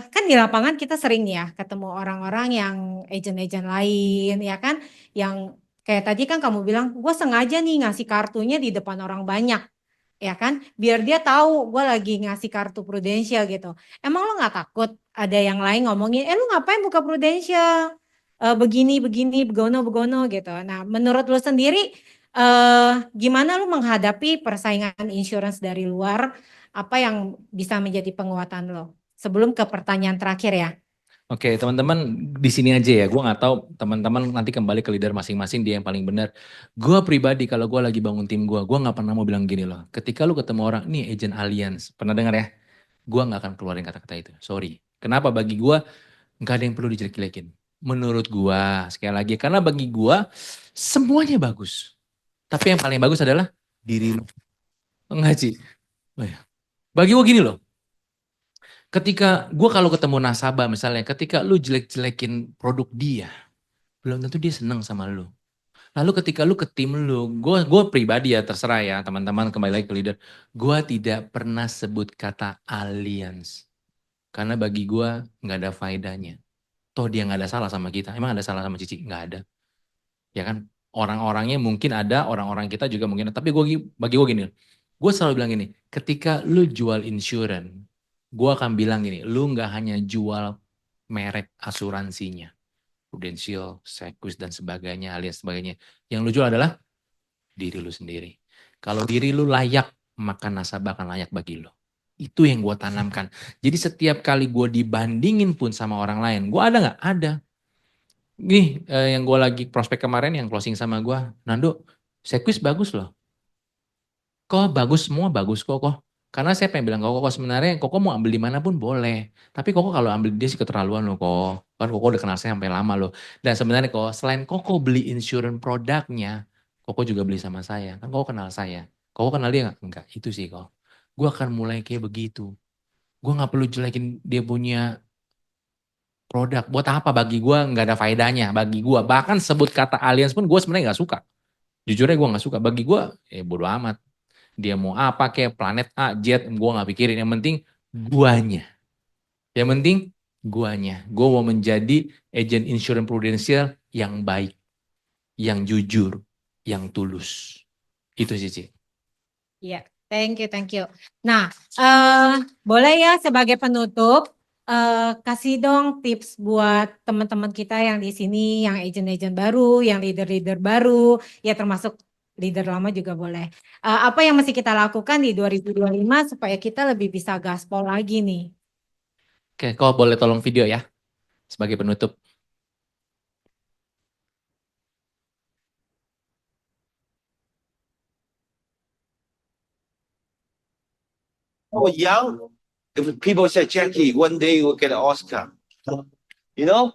A: Kan di lapangan kita sering nih ya ketemu orang-orang yang agent-agent lain ya kan. Yang kayak tadi kan kamu bilang gue sengaja nih ngasih kartunya di depan orang banyak. Ya kan, biar dia tahu gue lagi ngasih kartu Prudential gitu. Emang lo nggak takut ada yang lain ngomongin, lu ngapain buka Prudential? Begini, begono gitu. Nah, menurut lo sendiri, gimana lo menghadapi persaingan insurance dari luar? Apa yang bisa menjadi penguatan lo? Sebelum ke pertanyaan terakhir ya.
B: Oke, teman-teman di sini aja ya. Gue nggak tahu teman-teman nanti kembali ke leader masing-masing dia yang paling benar. Gue pribadi kalau gue lagi bangun tim gue nggak pernah mau bilang gini loh. Ketika lu ketemu orang, nih agent Allianz, pernah dengar ya? Gue nggak akan keluarin kata-kata itu. Sorry. Kenapa? Bagi gue nggak ada yang perlu dijelek-jelekin. Menurut gue sekali lagi, karena bagi gue semuanya bagus. Tapi yang paling bagus adalah diri lu. Enggak sih. Bagi gue gini loh. Ketika gue kalau ketemu nasabah misalnya, ketika lu jelek-jelekin produk dia, belum tentu dia seneng sama lu. Lalu ketika lu ke tim lu, gue pribadi ya terserah ya teman-teman kembali lagi ke leader. Gue tidak pernah sebut kata alliance. Karena bagi gue nggak ada faedahnya. Toh dia nggak ada salah sama kita. Emang ada salah sama Cici? Nggak ada. Ya kan? Orang-orangnya mungkin ada, orang-orang kita juga mungkin ada. Tapi bagi gue gini, gue selalu bilang gini, ketika lu jual insurance, gue akan bilang gini, lu nggak hanya jual merek asuransinya, Prudential, Sequis dan sebagainya, alias sebagainya. Yang lu jual adalah diri lu sendiri. Kalau diri lu layak, maka nasabah akan layak bagi lu. Itu yang gue tanamkan. Jadi setiap kali gue dibandingin pun sama orang lain, gue ada nggak? Ada. Nih yang gue lagi prospek kemarin yang closing sama gue, Nando, Sequis bagus loh. Kok bagus semua bagus kok. Karena saya pengen bilang kok sebenarnya kok mau ambil di mana pun boleh. Tapi kok kalau ambil dia sih keterlaluan loh kok. Kan kok udah kenal saya sampai lama loh. Dan sebenarnya kok selain kok beli insurance produknya, kok juga beli sama saya. Kan kok kenal saya. Kok kenal dia nggak? Enggak, itu sih kok. Gue akan mulai kayak begitu. Gue nggak perlu jelekin dia punya produk. Buat apa bagi gue nggak ada faedahnya. Bagi gue bahkan sebut kata aliens pun gue sebenarnya nggak suka. Jujurnya gue nggak suka. Bagi gue bodo amat. Dia mau apa kayak planet A, jet, gue gak pikirin. Yang penting guanya. Yang penting guanya. Gue mau menjadi agent insurance Prudential yang baik, yang jujur, yang tulus. Itu sih, Ci.
A: Iya, thank you. Nah, boleh ya sebagai penutup, kasih dong tips buat teman-teman kita yang di sini, yang agent-agent baru, yang leader-leader baru, ya termasuk leader lama juga boleh. Apa yang mesti kita lakukan di 2025 supaya kita lebih bisa gaspol lagi nih?
B: Oke, kau boleh tolong video ya sebagai penutup.
D: I was young, if people said, Jackie, one day you will get an Oscar, you know?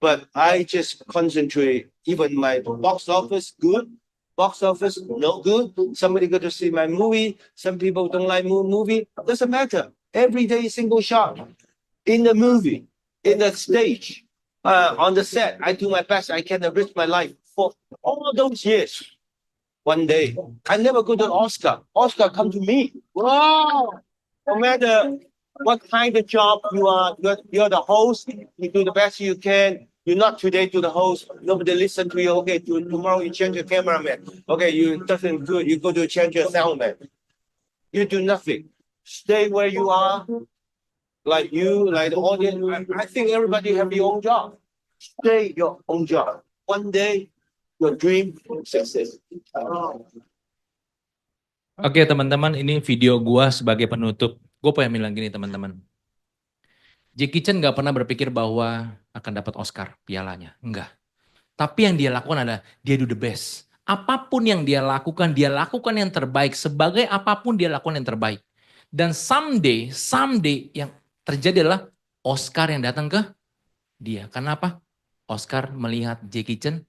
D: But I just concentrate, even my box office, good. Box office, no good. Somebody go to see my movie. Some people don't like movie. Doesn't matter. Every day, single shot in the movie, in the stage, on the set. I do my best. I can enrich my life for all those years. One day, I never go to Oscar. Oscar come to me. Wow! No matter what kind of job you are, you're the host. You do the best you can. You're not today to the host. Nobody listen to you. Okay, tomorrow you change your cameraman. Okay, you doesn't good. You go to change your soundman. You do nothing. Stay where you are. Like you, like the audience. I think everybody have your own job. Stay your own job. One day, your dream success.
B: Oke teman-teman, ini video gua sebagai penutup. Gue pengen bilang gini teman-teman. Jackie Chan gak pernah berpikir bahwa akan dapat Oscar pialanya. Enggak. Tapi yang dia lakukan adalah dia do the best. Apapun yang dia lakukan yang terbaik. Sebagai apapun dia lakukan yang terbaik. Dan someday yang terjadi adalah Oscar yang datang ke dia. Karena apa? Oscar melihat Jackie Chan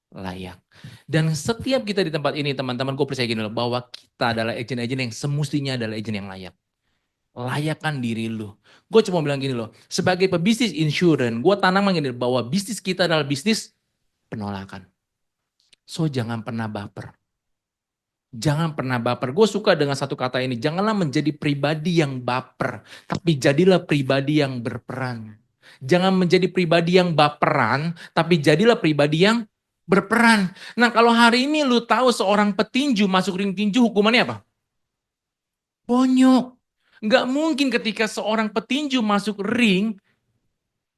B: layak. Dan setiap kita di tempat ini teman-teman, gue percaya gini loh, bahwa kita adalah agent-agent yang semestinya adalah agent yang layak. Layakkan diri lu. Gue cuma bilang gini loh, sebagai pebisnis insurance, gue tanamkan gini bahwa bisnis kita adalah bisnis penolakan. So jangan pernah baper. Jangan pernah baper. Gue suka dengan satu kata ini, janganlah menjadi pribadi yang baper, tapi jadilah pribadi yang berperan. Jangan menjadi pribadi yang baperan, tapi jadilah pribadi yang berperan. Nah kalau hari ini lu tahu seorang petinju masuk ring tinju, hukumannya apa? Bonyok. Nggak mungkin ketika seorang petinju masuk ring,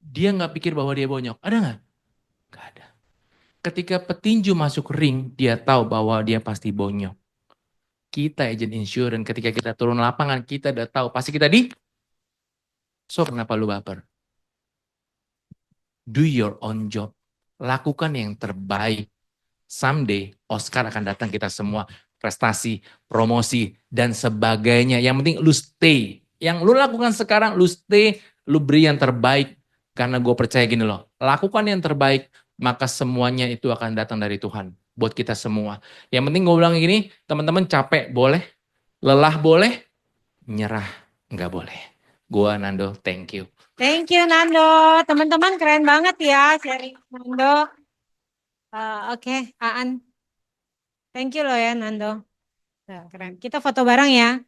B: dia nggak pikir bahwa dia bonyok. Ada nggak? Nggak ada. Ketika petinju masuk ring, dia tahu bahwa dia pasti bonyok. Kita agent insurance, ketika kita turun lapangan, kita udah tahu. Pasti kita So kenapa lu baper? Do your own job. Lakukan yang terbaik. Someday, Oscar akan datang kita semua. Prestasi, promosi, dan sebagainya. Yang penting lu stay. Yang lu lakukan sekarang, lu stay, lu beri yang terbaik. Karena gue percaya gini loh, lakukan yang terbaik, maka semuanya itu akan datang dari Tuhan. Buat kita semua. Yang penting gue bilang gini, teman-teman capek boleh, lelah boleh, nyerah nggak boleh. Gue Nando, thank you.
A: Thank you Nando. Teman-teman keren banget ya sharing Nando. Oke, Aan. Thank you loh ya Nando. Keren. Kita foto bareng ya.